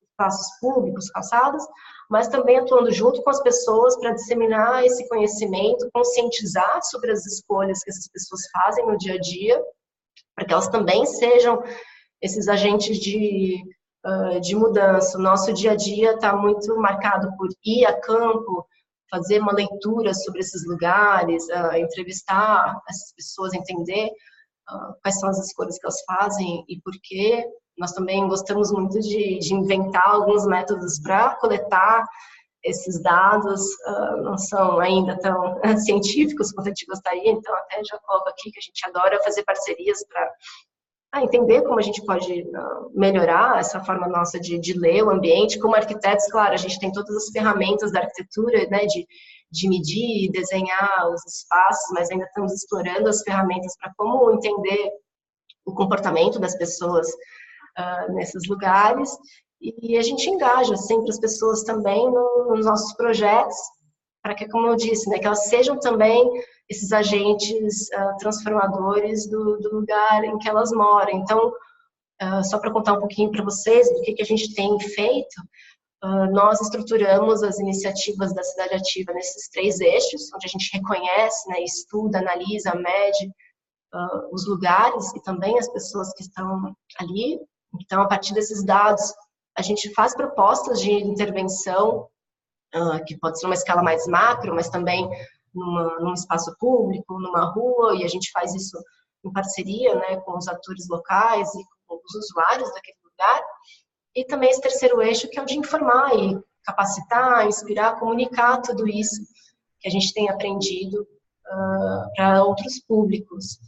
S3: espaços públicos, calçadas, mas também atuando junto com as pessoas para disseminar esse conhecimento, conscientizar sobre as escolhas que essas pessoas fazem no dia a dia, para que elas também sejam esses agentes de mudança. O nosso dia a dia está muito marcado por ir a campo, fazer uma leitura sobre esses lugares, entrevistar essas pessoas, entender quais são as escolhas que elas fazem e por quê. Nós também gostamos muito de inventar alguns métodos para coletar esses dados não são ainda tão científicos quanto a gente gostaria, então até já coloco aqui que a gente adora fazer parcerias para entender como a gente pode melhorar essa forma nossa de ler o ambiente. Como arquitetos, claro, a gente tem todas as ferramentas da arquitetura, né, de medir e desenhar os espaços, mas ainda estamos explorando as ferramentas para como entender o comportamento das pessoas nesses lugares. E a gente engaja sempre as pessoas também nos nossos projetos, para que, como eu disse, né, que elas sejam também esses agentes transformadores do lugar em que elas moram. Então, só para contar um pouquinho para vocês do que a gente tem feito, nós estruturamos as iniciativas da Cidade Ativa nesses 3 eixos, onde a gente reconhece, né, estuda, analisa, mede os lugares e também as pessoas que estão ali. Então, a partir desses dados, a gente faz propostas de intervenção, que pode ser numa escala mais macro, mas também num espaço público, numa rua, e a gente faz isso em parceria, né, com os atores locais e com os usuários daquele lugar. E também esse terceiro eixo, que é o de informar e capacitar, inspirar, comunicar tudo isso que a gente tem aprendido para outros públicos.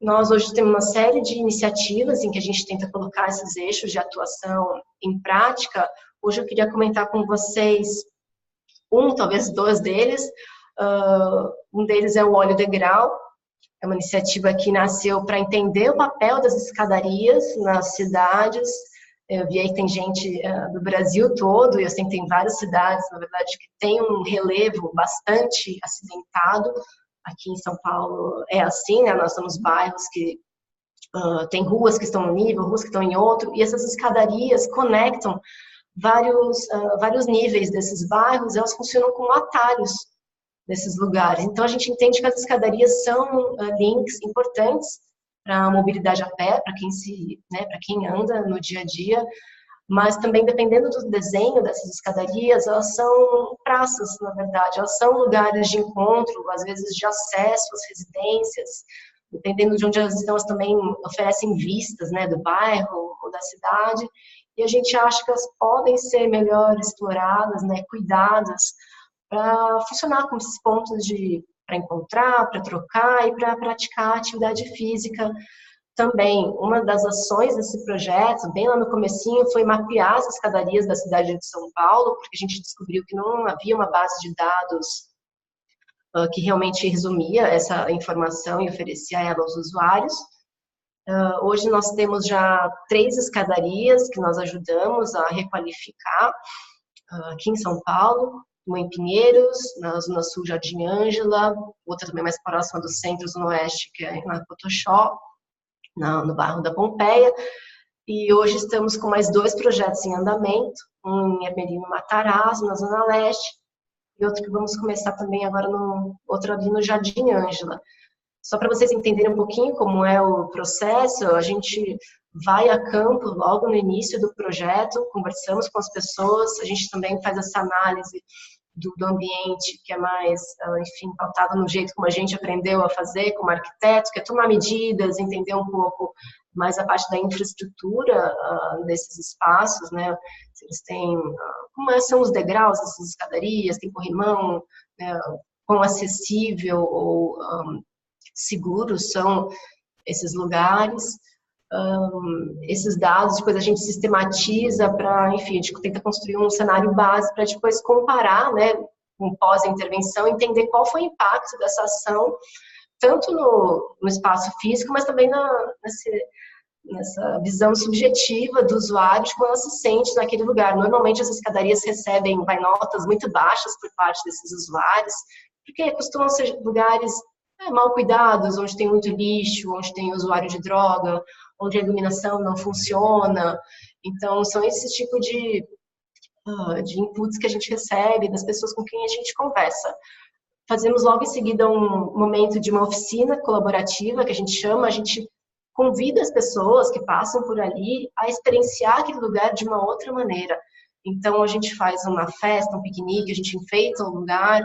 S3: Nós hoje temos uma série de iniciativas em que a gente tenta colocar esses eixos de atuação em prática. Hoje eu queria comentar com vocês talvez 2 deles. Um deles é o Óleo Degrau. É uma iniciativa que nasceu para entender o papel das escadarias nas cidades. Eu vi aí que tem gente do Brasil todo, e eu sei que tem várias cidades, na verdade, que tem um relevo bastante acidentado. Aqui em São Paulo é assim, né? Nós temos bairros que tem ruas que estão num nível, ruas que estão em outro, e essas escadarias conectam vários níveis desses bairros, elas funcionam como atalhos desses lugares. Então, a gente entende que as escadarias são links importantes para a mobilidade a pé, para quem anda no dia a dia, mas também, dependendo do desenho dessas escadarias, elas são praças, na verdade, elas são lugares de encontro, às vezes de acesso às residências, dependendo de onde elas estão, elas também oferecem vistas, né, do bairro ou da cidade, e a gente acha que elas podem ser melhor exploradas, né, cuidadas, para funcionar como esses pontos para encontrar, para trocar e para praticar atividade física também. Uma das ações desse projeto, bem lá no comecinho, foi mapear as escadarias da cidade de São Paulo, porque a gente descobriu que não havia uma base de dados que realmente resumia essa informação e oferecia ela aos usuários. Hoje nós temos já 3 escadarias que nós ajudamos a requalificar aqui em São Paulo, uma em Pinheiros, na Zona Sul, Jardim Ângela, outra também mais próxima do centro, Zona Oeste, que é na Cotoxó, no bairro da Pompeia. E hoje estamos com mais 2 projetos em andamento, um em Ermelino Matarazzo, na Zona Leste, e outro que vamos começar também agora, outro ali no Jardim Ângela. Só para vocês entenderem um pouquinho como é o processo, a gente vai a campo logo no início do projeto, conversamos com as pessoas, a gente também faz essa análise do ambiente, que é mais, enfim, pautado no jeito como a gente aprendeu a fazer como arquiteto, que é tomar medidas, entender um pouco mais a parte da infraestrutura desses espaços, né? Se eles têm, como são os degraus dessas escadarias, tem corrimão, né? Quão acessível ou seguros são esses lugares. Esses dados, depois a gente sistematiza para, enfim, a gente tenta construir um cenário base para depois comparar, né, com pós-intervenção, entender qual foi o impacto dessa ação, tanto no espaço físico, mas também nessa visão subjetiva do usuário, de como ela se sente naquele lugar. Normalmente as escadarias recebem notas muito baixas por parte desses usuários, porque costumam ser lugares mal cuidados, onde tem muito lixo, onde tem usuário de droga, onde a iluminação não funciona. Então, são esse tipo de inputs que a gente recebe das pessoas com quem a gente conversa. Fazemos logo em seguida um momento de uma oficina colaborativa, que a gente chama, a gente convida as pessoas que passam por ali a experienciar aquele lugar de uma outra maneira. Então, a gente faz uma festa, um piquenique, a gente enfeita o lugar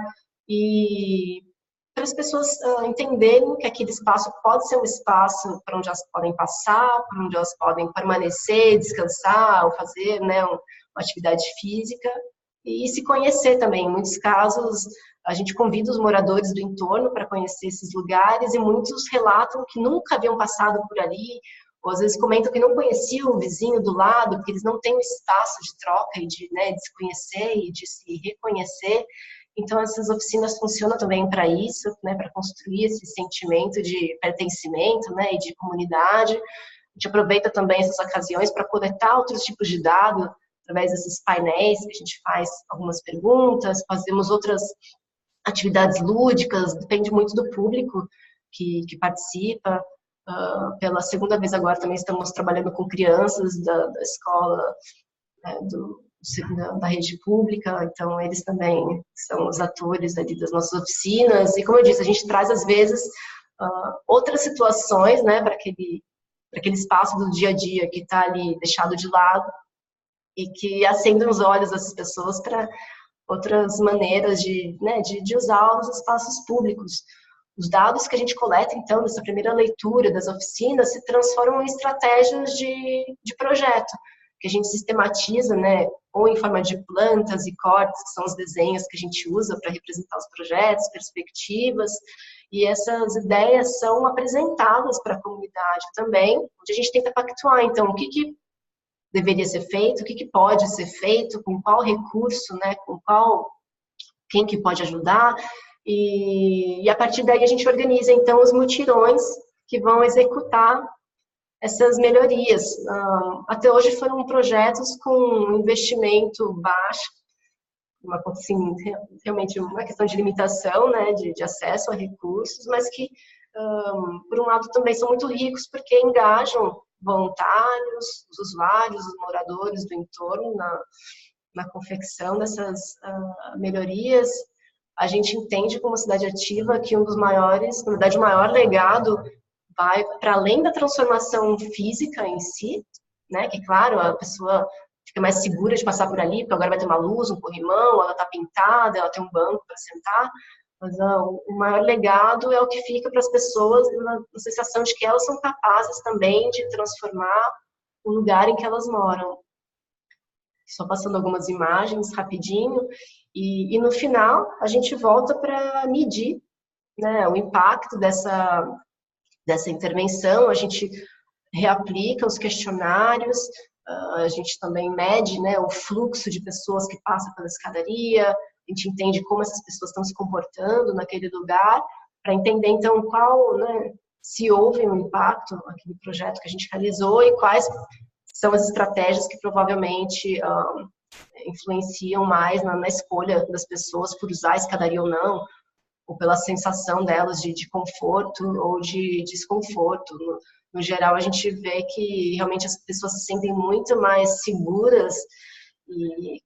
S3: e para as pessoas entenderem que aquele espaço pode ser um espaço para onde elas podem passar, para onde elas podem permanecer, descansar ou fazer, né, uma atividade física. e se conhecer também. Em muitos casos, a gente convida os moradores do entorno para conhecer esses lugares e muitos relatam que nunca haviam passado por ali, ou às vezes comentam que não conheciam o vizinho do lado, porque eles não têm um espaço de troca e de, né, de se conhecer e de se reconhecer. Então, essas oficinas funcionam também para isso, né, para construir esse sentimento de pertencimento, né, e de comunidade. A gente aproveita também essas ocasiões para coletar outros tipos de dados, através desses painéis que a gente faz algumas perguntas, fazemos outras atividades lúdicas, depende muito do público que participa. Pela segunda vez agora também estamos trabalhando com crianças da escola, né, da rede pública, então eles também são os atores ali das nossas oficinas, e como eu disse, a gente traz às vezes outras situações, né, para aquele espaço do dia a dia que está ali deixado de lado, e que acendem os olhos dessas pessoas para outras maneiras de usar os espaços públicos. Os dados que a gente coleta, então, nessa primeira leitura das oficinas, se transformam em estratégias de projeto, que a gente sistematiza, né, ou em forma de plantas e cortes, que são os desenhos que a gente usa para representar os projetos, perspectivas, e essas ideias são apresentadas para a comunidade também, onde a gente tenta pactuar, então, o que deveria ser feito, o que pode ser feito, com qual recurso, né, quem que pode ajudar, e a partir daí a gente organiza, então, os mutirões que vão executar essas melhorias. Até hoje foram projetos com investimento baixo, assim, realmente uma questão de limitação, né, de acesso a recursos, mas que, por um lado, também são muito ricos, porque engajam voluntários, os usuários, os moradores do entorno na confecção dessas melhorias. A gente entende como cidade ativa que um dos maiores, na verdade, o maior legado vai para além da transformação física em si, né? Que, claro, a pessoa fica mais segura de passar por ali, porque agora vai ter uma luz, um corrimão, ela está pintada, ela tem um banco para sentar. Mas o maior legado é o que fica para as pessoas na sensação de que elas são capazes também de transformar o lugar em que elas moram. Só passando algumas imagens rapidinho. E no final, a gente volta para medir, né, o impacto dessa intervenção, a gente reaplica os questionários, a gente também mede, né, o fluxo de pessoas que passam pela escadaria, a gente entende como essas pessoas estão se comportando naquele lugar, para entender, então, né, se houve um impacto naquele projeto que a gente realizou e quais são as estratégias que provavelmente influenciam mais na escolha das pessoas por usar a escadaria ou não, ou pela sensação delas de conforto ou de desconforto. No geral, a gente vê que realmente as pessoas se sentem muito mais seguras e,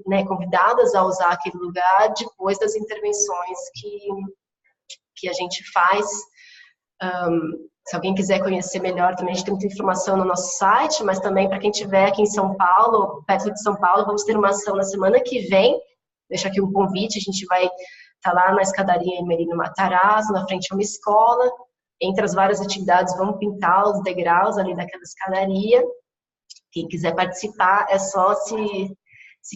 S3: né, convidadas a usar aquele lugar depois das intervenções que a gente faz. Se alguém quiser conhecer melhor, também a gente tem muita informação no nosso site, mas também para quem estiver aqui em São Paulo, perto de São Paulo, vamos ter uma ação na semana que vem. Deixo aqui um convite, a gente vai estar lá na escadaria Emerino Matarazzo, na frente a uma escola. Entre as várias atividades, vamos pintar os degraus ali daquela escadaria. Quem quiser participar, é só se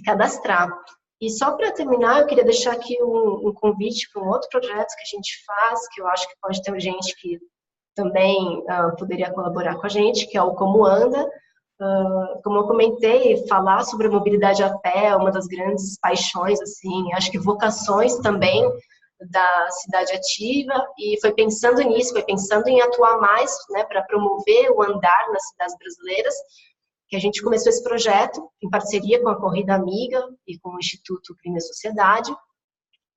S3: cadastrar. E só para terminar, eu queria deixar aqui um convite para um outro projeto que a gente faz, que eu acho que pode ter gente que também poderia colaborar com a gente, que é o Como Anda. Como eu comentei, falar sobre a mobilidade a pé é uma das grandes paixões, assim, acho que vocações também da cidade ativa, e foi pensando nisso, foi pensando em atuar mais, né, para promover o andar nas cidades brasileiras, que a gente começou esse projeto em parceria com a Corrida Amiga e com o Instituto Clima e Sociedade,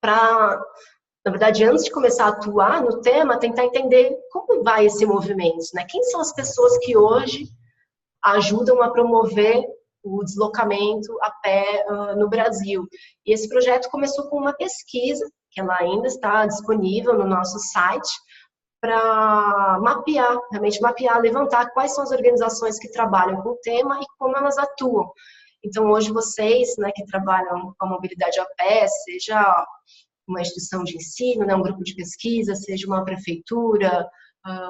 S3: para, na verdade, antes de começar a atuar no tema, tentar entender como vai esse movimento, né? Quem são as pessoas que hoje ajudam a promover o deslocamento a pé no Brasil. E esse projeto começou com uma pesquisa, que ela ainda está disponível no nosso site, para realmente mapear, levantar quais são as organizações que trabalham com o tema e como elas atuam. Então, hoje vocês, né, que trabalham com a mobilidade a pé, seja uma instituição de ensino, né, um grupo de pesquisa, seja uma prefeitura,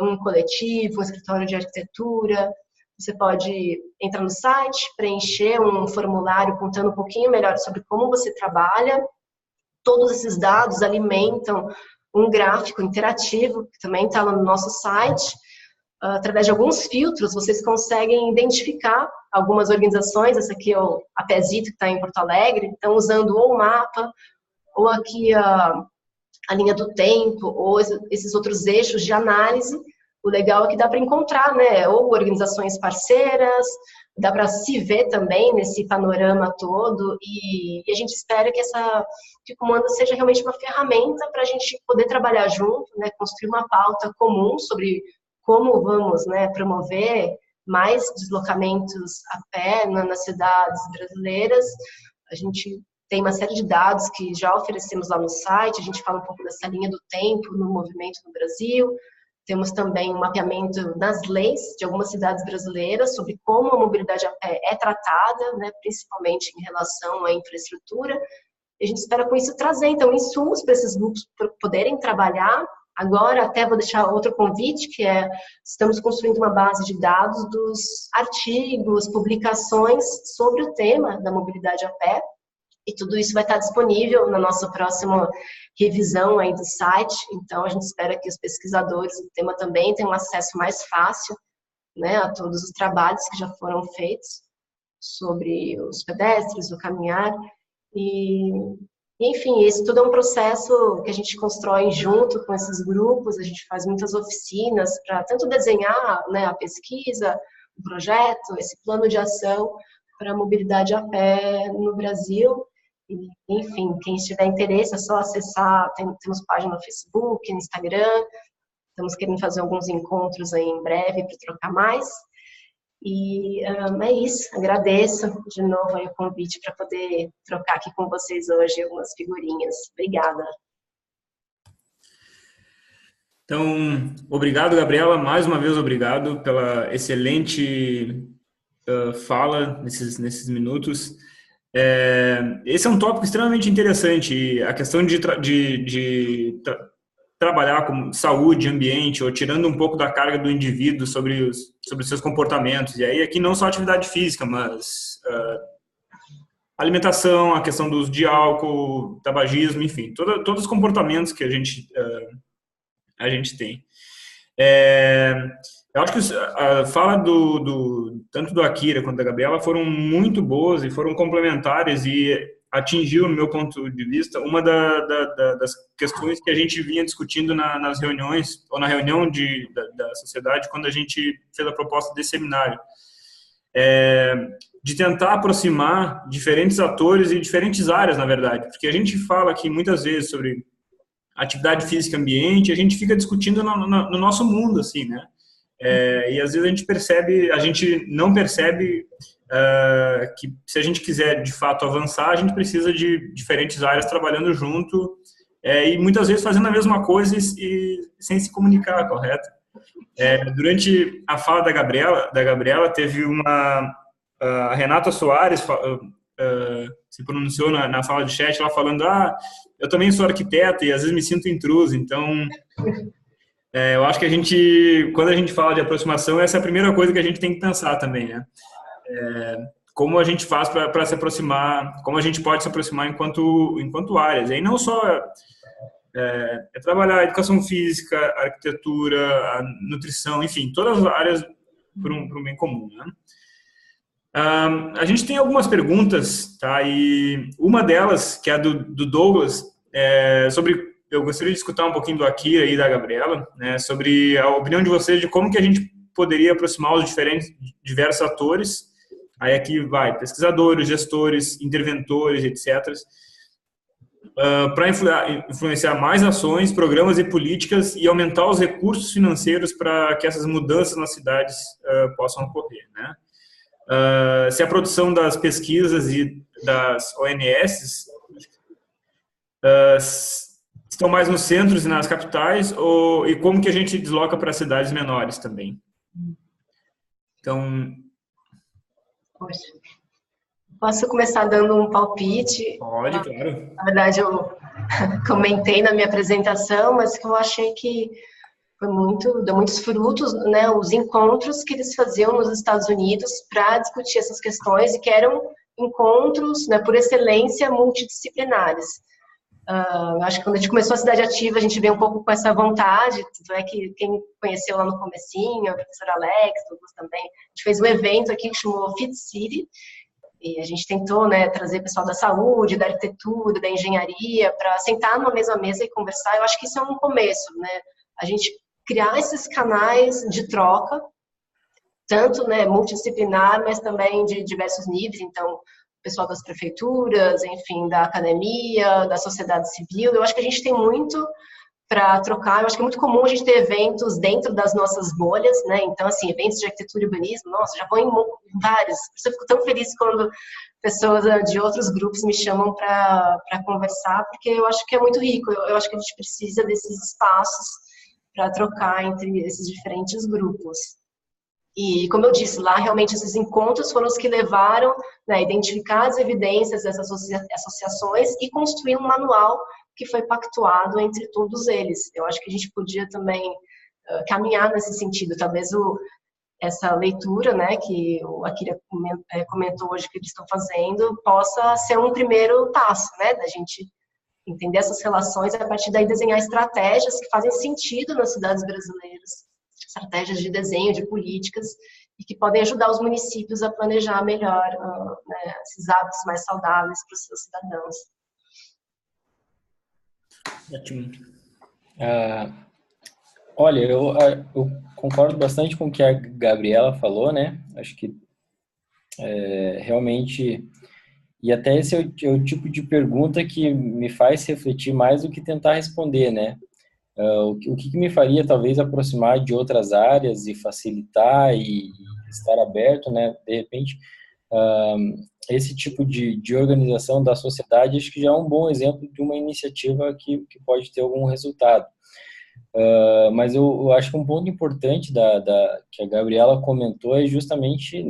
S3: um coletivo, um escritório de arquitetura, Você pode entrar no site, preencher um formulário contando um pouquinho melhor sobre como você trabalha. Todos esses dados alimentam um gráfico interativo, que também está no nosso site. Através de alguns filtros, vocês conseguem identificar algumas organizações. Essa aqui é a Pezito, que está em Porto Alegre. Então, usando ou o mapa, ou aqui a linha do tempo, ou esses outros eixos de análise. O legal é que dá para encontrar, né, ou organizações parceiras, dá para se ver também nesse panorama todo, e a gente espera que o Comanda seja realmente uma ferramenta para a gente poder trabalhar junto, né, construir uma pauta comum sobre como vamos, né, promover mais deslocamentos a pé nas cidades brasileiras. A gente tem uma série de dados que já oferecemos lá no site, a gente fala um pouco dessa linha do tempo no movimento no Brasil. Temos também um mapeamento das leis de algumas cidades brasileiras sobre como a mobilidade a pé é tratada, né, principalmente em relação à infraestrutura. E a gente espera com isso trazer, então, insumos para esses grupos poderem trabalhar. Agora, até vou deixar outro convite, que estamos construindo uma base de dados dos artigos, publicações sobre o tema da mobilidade a pé. E tudo isso vai estar disponível na nossa próxima revisão aí do site. Então, a gente espera que os pesquisadores do tema também tenham acesso mais fácil, né, a todos os trabalhos que já foram feitos sobre os pedestres, o caminhar. Enfim, esse tudo é um processo que a gente constrói junto com esses grupos. A gente faz muitas oficinas para tanto desenhar, né, a pesquisa, o projeto, esse plano de ação para a mobilidade a pé no Brasil. Enfim, quem tiver interesse é só acessar, temos página no Facebook, no Instagram, estamos querendo fazer alguns encontros aí em breve para trocar mais. E é isso, agradeço de novo aí o convite para poder trocar aqui com vocês hoje algumas figurinhas. Obrigada.
S2: Então, obrigado, Gabriela, mais uma vez obrigado pela excelente fala nesses minutos. Esse é um tópico extremamente interessante, a questão de trabalhar com saúde, ambiente, ou tirando um pouco da carga do indivíduo sobre os seus comportamentos. E aí aqui não só atividade física, mas alimentação, a questão do uso de álcool, tabagismo, enfim, todos os comportamentos que a gente tem. Eu acho que a fala tanto do Akira quanto da Gabriela foram muito boas e foram complementares e atingiu, no meu ponto de vista, uma das questões que a gente vinha discutindo nas reuniões, ou na reunião da sociedade, quando a gente fez a proposta desse seminário. De tentar aproximar diferentes atores e diferentes áreas, na verdade, porque a gente fala aqui muitas vezes sobre atividade física e ambiente, a gente fica discutindo no nosso mundo, assim, né? E às vezes a gente não percebe que se a gente quiser de fato avançar, a gente precisa de diferentes áreas trabalhando junto e muitas vezes fazendo a mesma coisa e sem se comunicar, correto? Durante a fala da Gabriela teve a Renata Soares se pronunciou na fala de chat, ela falando, eu também sou arquiteto e às vezes me sinto intruso, então eu acho que quando a gente fala de aproximação, essa é a primeira coisa que a gente tem que pensar também, né? Como a gente faz para se aproximar, como a gente pode se aproximar enquanto áreas. E aí não só trabalhar a educação física, a arquitetura, a nutrição, enfim, todas as áreas para um bem comum, né? A gente tem algumas perguntas, tá? E uma delas, que é a do Douglas, eu gostaria de escutar um pouquinho do Akira e da Gabriela, né, sobre a opinião de vocês de como que a gente poderia aproximar os diversos atores, aí aqui vai, pesquisadores, gestores, interventores, etc., para influenciar mais ações, programas e políticas e aumentar os recursos financeiros para que essas mudanças nas cidades possam ocorrer, né? Se a produção das pesquisas e das ONS estão mais nos centros e nas capitais, e como que a gente desloca para cidades menores também. Então...
S3: Poxa. Posso começar dando um palpite?
S2: Pode, claro.
S3: Na verdade, eu comentei na minha apresentação, mas que eu achei que deu muitos frutos, né, os encontros que eles faziam nos Estados Unidos para discutir essas questões, e que eram encontros, né, por excelência, multidisciplinares. Acho que quando a gente começou a Cidade Ativa, a gente veio um pouco com essa vontade, tanto é que quem conheceu lá no comecinho, o professor Alex, Douglas também, a gente fez um evento aqui que chamou Fit City, e a gente tentou, né, trazer pessoal da saúde, da arquitetura, da engenharia, para sentar numa mesma mesa e conversar. Eu acho que isso é um começo, né, a gente criar esses canais de troca, tanto, né, multidisciplinar, mas também de diversos níveis. Então, pessoal das prefeituras, enfim, da academia, da sociedade civil. Eu acho que a gente tem muito para trocar. Eu acho que é muito comum a gente ter eventos dentro das nossas bolhas, né? Então, assim, eventos de arquitetura e urbanismo, nossa, já vou em vários. Eu fico tão feliz quando pessoas de outros grupos me chamam para conversar, porque eu acho que é muito rico. Eu acho que a gente precisa desses espaços para trocar entre esses diferentes grupos. E, como eu disse, lá realmente esses encontros foram os que levaram, né, a identificar as evidências dessas associações e construir um manual que foi pactuado entre todos eles. Eu acho que a gente podia também caminhar nesse sentido. Talvez essa leitura, né, que o Akira comentou hoje que eles estão fazendo, possa ser um primeiro passo, né, da gente entender essas relações e, a partir daí, desenhar estratégias que fazem sentido nas cidades brasileiras, estratégias de desenho, de políticas, e que podem ajudar os municípios a planejar melhor, né, esses hábitos mais saudáveis para os seus cidadãos.
S2: Ótimo.
S1: Olha, eu concordo bastante com o que a Gabriela falou, né? Acho que realmente... E até esse é o tipo de pergunta que me faz refletir mais do que tentar responder, né? O que me faria talvez aproximar de outras áreas e facilitar e estar aberto, né? De repente, esse tipo de organização da sociedade, acho que já é um bom exemplo de uma iniciativa que pode ter algum resultado. Mas eu acho que um ponto importante que a Gabriela comentou é justamente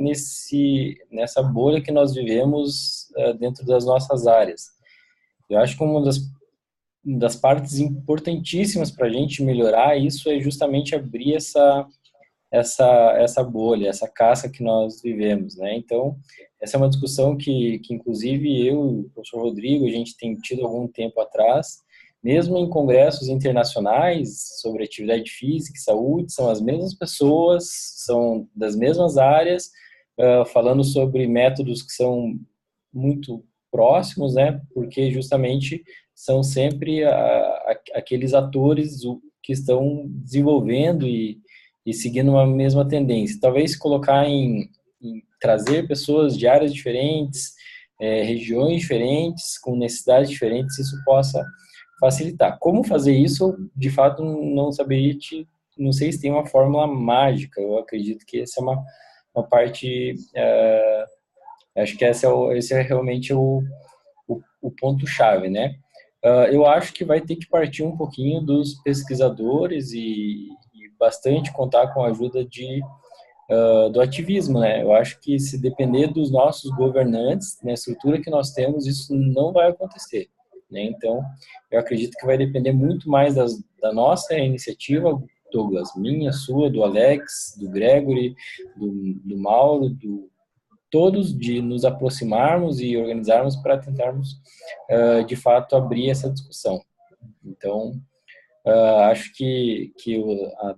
S1: nessa bolha que nós vivemos dentro das nossas áreas. Eu acho que uma das partes importantíssimas para a gente melhorar isso é justamente abrir essa bolha, essa casca que nós vivemos, né? Então, essa é uma discussão que inclusive eu e o professor Rodrigo, a gente tem tido algum tempo atrás, mesmo em congressos internacionais sobre atividade física e saúde, são as mesmas pessoas, são das mesmas áreas, falando sobre métodos que são muito próximos, né? Porque justamente são sempre aqueles atores que estão desenvolvendo e seguindo uma mesma tendência. Talvez colocar em trazer pessoas de áreas diferentes, regiões diferentes, com necessidades diferentes, isso possa facilitar. Como fazer isso, de fato, não saberia não sei se tem uma fórmula mágica. Eu acredito que essa é uma parte, acho que esse é realmente o ponto-chave, né? Eu acho que vai ter que partir um pouquinho dos pesquisadores e bastante contar com a ajuda do ativismo, né? Eu acho que se depender dos nossos governantes, na estrutura que nós temos, isso não vai acontecer, né? Então, eu acredito que vai depender muito mais da nossa iniciativa, Douglas, minha, sua, do Alex, do Gregory, do Mauro, todos, de nos aproximarmos e organizarmos para tentarmos, de fato, abrir essa discussão. Então, acho que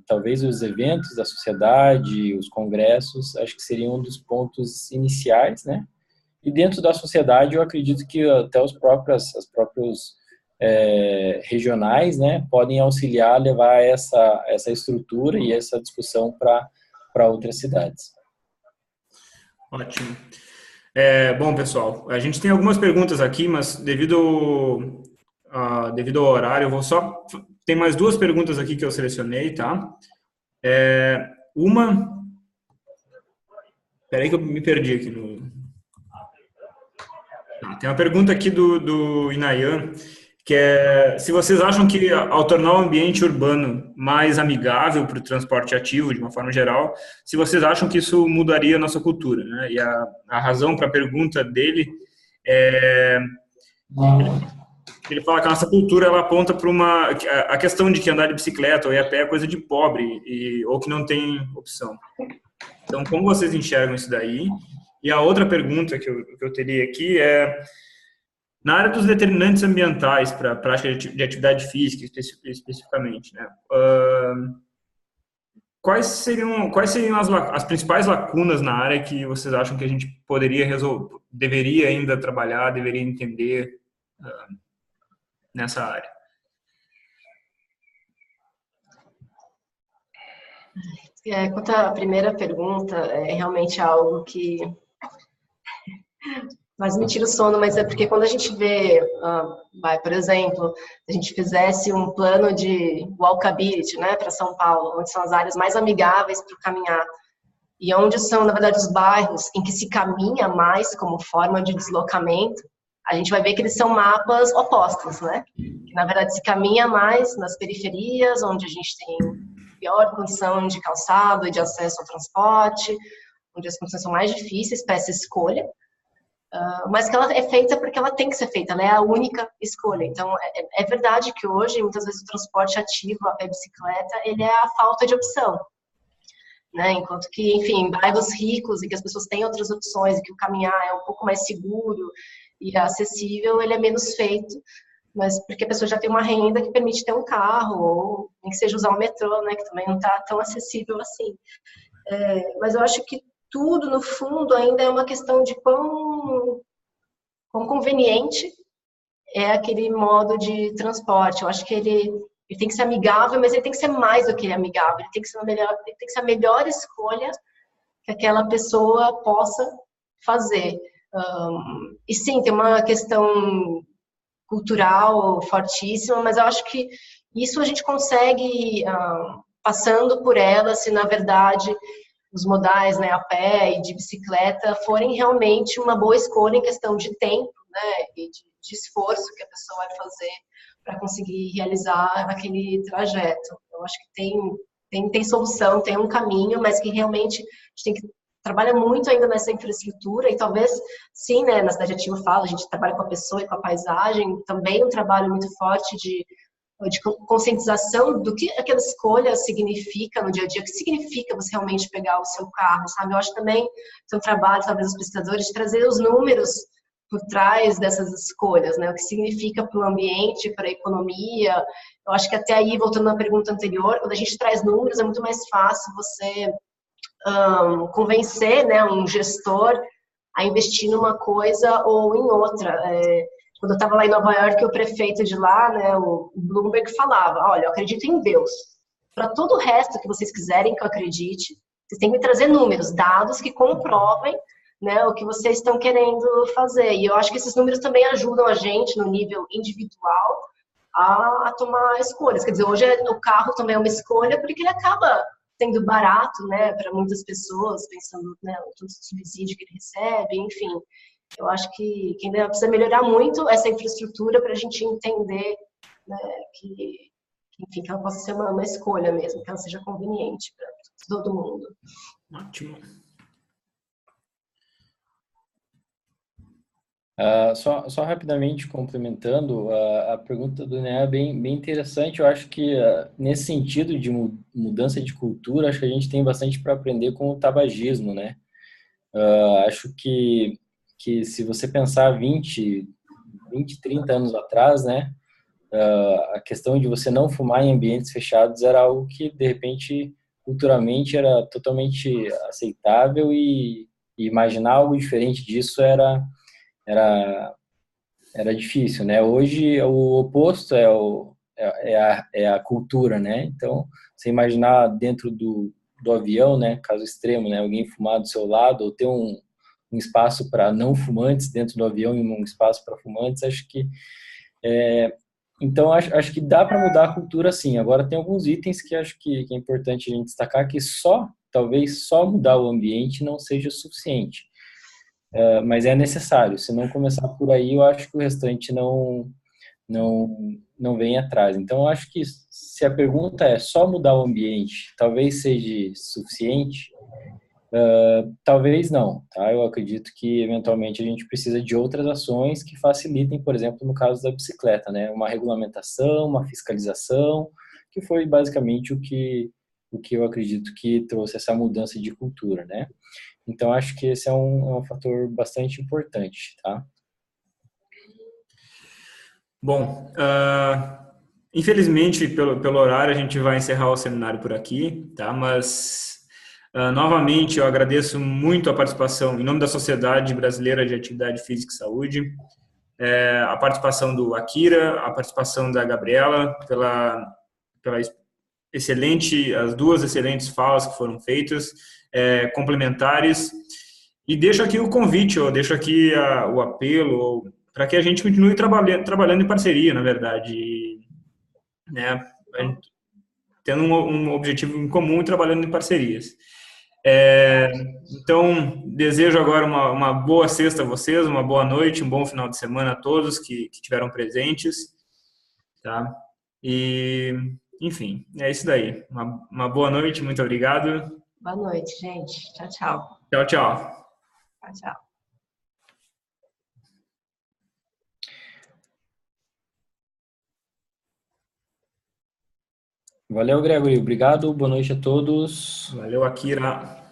S1: talvez os eventos da sociedade, os congressos, acho que seriam um dos pontos iniciais, né? E dentro da sociedade, eu acredito que até as próprios regionais, né, podem auxiliar a levar essa estrutura e essa discussão para outras cidades.
S2: Ótimo. Bom, pessoal, a gente tem algumas perguntas aqui, mas devido ao horário, tem mais duas perguntas aqui que eu selecionei, tá? Peraí que eu me perdi aqui tem uma pergunta aqui do Inayan, que é se vocês acham que ao tornar o ambiente urbano mais amigável para o transporte ativo, de uma forma geral, se vocês acham que isso mudaria a nossa cultura, né? E a razão para a pergunta dele Ele fala que a nossa cultura, ela aponta para a questão de que andar de bicicleta ou ir a pé é coisa de pobre, ou que não tem opção. Então, como vocês enxergam isso daí? E a outra pergunta que eu teria aqui é, na área dos determinantes ambientais para a prática de atividade física, especificamente, né? Quais seriam as principais lacunas na área que vocês acham que a gente poderia resolver, deveria ainda trabalhar, deveria entender nessa área?
S3: Quanto à primeira pergunta, é realmente algo que mas me tira o sono, mas é porque quando a gente vê, por exemplo, se a gente fizesse um plano de walkability, né, para São Paulo, onde são as áreas mais amigáveis para caminhar, e onde são, na verdade, os bairros em que se caminha mais como forma de deslocamento, a gente vai ver que eles são mapas opostos, né? Que, na verdade, se caminha mais nas periferias, onde a gente tem pior condição de calçado e de acesso ao transporte, onde as condições são mais difíceis para essa escolha, mas que ela é feita porque ela tem que ser feita, ela é a única escolha. Então, é verdade que hoje, muitas vezes, o transporte ativo, a pé bicicleta, ele é a falta de opção. Né? Enquanto que, enfim, em bairros ricos, em que as pessoas têm outras opções, e que o caminhar é um pouco mais seguro e acessível, ele é menos feito, mas porque a pessoa já tem uma renda que permite ter um carro, ou nem que seja usar o metrô, né, que também não está tão acessível assim. Mas eu acho que tudo, no fundo, ainda é uma questão de quão conveniente é aquele modo de transporte. Eu acho que ele tem que ser amigável, mas ele tem que ser mais do que amigável. Ele tem que ser a melhor escolha que aquela pessoa possa fazer. E sim, tem uma questão cultural fortíssima, mas eu acho que isso a gente consegue, passando por ela, se na verdade os modais, né, a pé e de bicicleta, forem realmente uma boa escolha em questão de tempo, né, e de esforço que a pessoa vai fazer para conseguir realizar aquele trajeto. Eu acho que tem solução, tem um caminho, mas que realmente a gente tem que trabalha muito ainda nessa infraestrutura e talvez, sim, né, na cidade ativa fala, a gente trabalha com a pessoa e com a paisagem, também um trabalho muito forte de conscientização do que aquela escolha significa no dia a dia, o que significa você realmente pegar o seu carro, sabe? Eu acho também que é um trabalho, talvez, dos pesquisadores, de trazer os números por trás dessas escolhas, né? O que significa para o ambiente, para a economia. Eu acho que até aí, voltando à pergunta anterior, quando a gente traz números, é muito mais fácil você convencer, né, um gestor a investir numa coisa ou em outra. Quando eu estava lá em Nova York, o prefeito de lá, né, o Bloomberg, falava, olha, eu acredito em Deus. Para todo o resto que vocês quiserem que eu acredite, vocês têm que trazer números, dados que comprovem, né, o que vocês estão querendo fazer. E eu acho que esses números também ajudam a gente, no nível individual, a tomar escolhas. Quer dizer, hoje o carro também é uma escolha, porque ele acaba sendo barato, né, para muitas pessoas, pensando, né, todo o subsídio que ele recebe, enfim. Eu acho que ainda precisa melhorar muito essa infraestrutura para a gente entender, né, enfim, que ela possa ser uma escolha mesmo, que ela seja conveniente para todo mundo.
S2: Ótimo.
S1: Só rapidamente complementando, a pergunta do Né é bem interessante. Eu acho que nesse sentido de mudança de cultura, acho que a gente tem bastante para aprender com o tabagismo, né? Acho que se você pensar 20, 30 anos atrás, né? A questão de você não fumar em ambientes fechados era algo que, de repente, culturalmente era totalmente aceitável e imaginar algo diferente disso era difícil, né? Hoje o oposto é a cultura, né? Então, você imaginar dentro do avião, né? Caso extremo, né? Alguém fumar do seu lado ou ter um espaço para não fumantes dentro do avião e um espaço para fumantes, acho que então acho que dá para mudar a cultura, sim. Agora tem alguns itens que acho que é importante a gente destacar que talvez só mudar o ambiente não seja suficiente. Mas é necessário. Se não começar por aí, eu acho que o restante não vem atrás. Então, eu acho que se a pergunta é só mudar o ambiente, talvez seja suficiente, Talvez não, tá? Eu acredito que eventualmente a gente precisa de outras ações que facilitem, por exemplo, no caso da bicicleta, né? Uma regulamentação, uma fiscalização, que foi basicamente o que eu acredito que trouxe essa mudança de cultura, né? Então, acho que esse é um fator bastante importante, tá?
S2: Bom, infelizmente, pelo horário, a gente vai encerrar o seminário por aqui, tá? Mas, novamente, eu agradeço muito a participação, em nome da Sociedade Brasileira de Atividade Física e Saúde, a participação do Akira, a participação da Gabriela, pela excelente, as duas excelentes falas que foram feitas, complementares. E deixo aqui o convite, ou deixo aqui o apelo, para que a gente continue trabalhando em parceria, na verdade, né? Tendo um objetivo em comum e trabalhando em parcerias. Então, desejo agora uma boa sexta a vocês, uma boa noite, um bom final de semana a todos que tiveram presentes, tá? E, enfim, é isso daí. Uma boa noite, muito obrigado.
S3: Boa noite, gente. Tchau, tchau.
S2: Tchau, tchau.
S3: Tchau, tchau.
S1: Valeu, Gregory. Obrigado. Boa noite a todos.
S2: Valeu, Akira.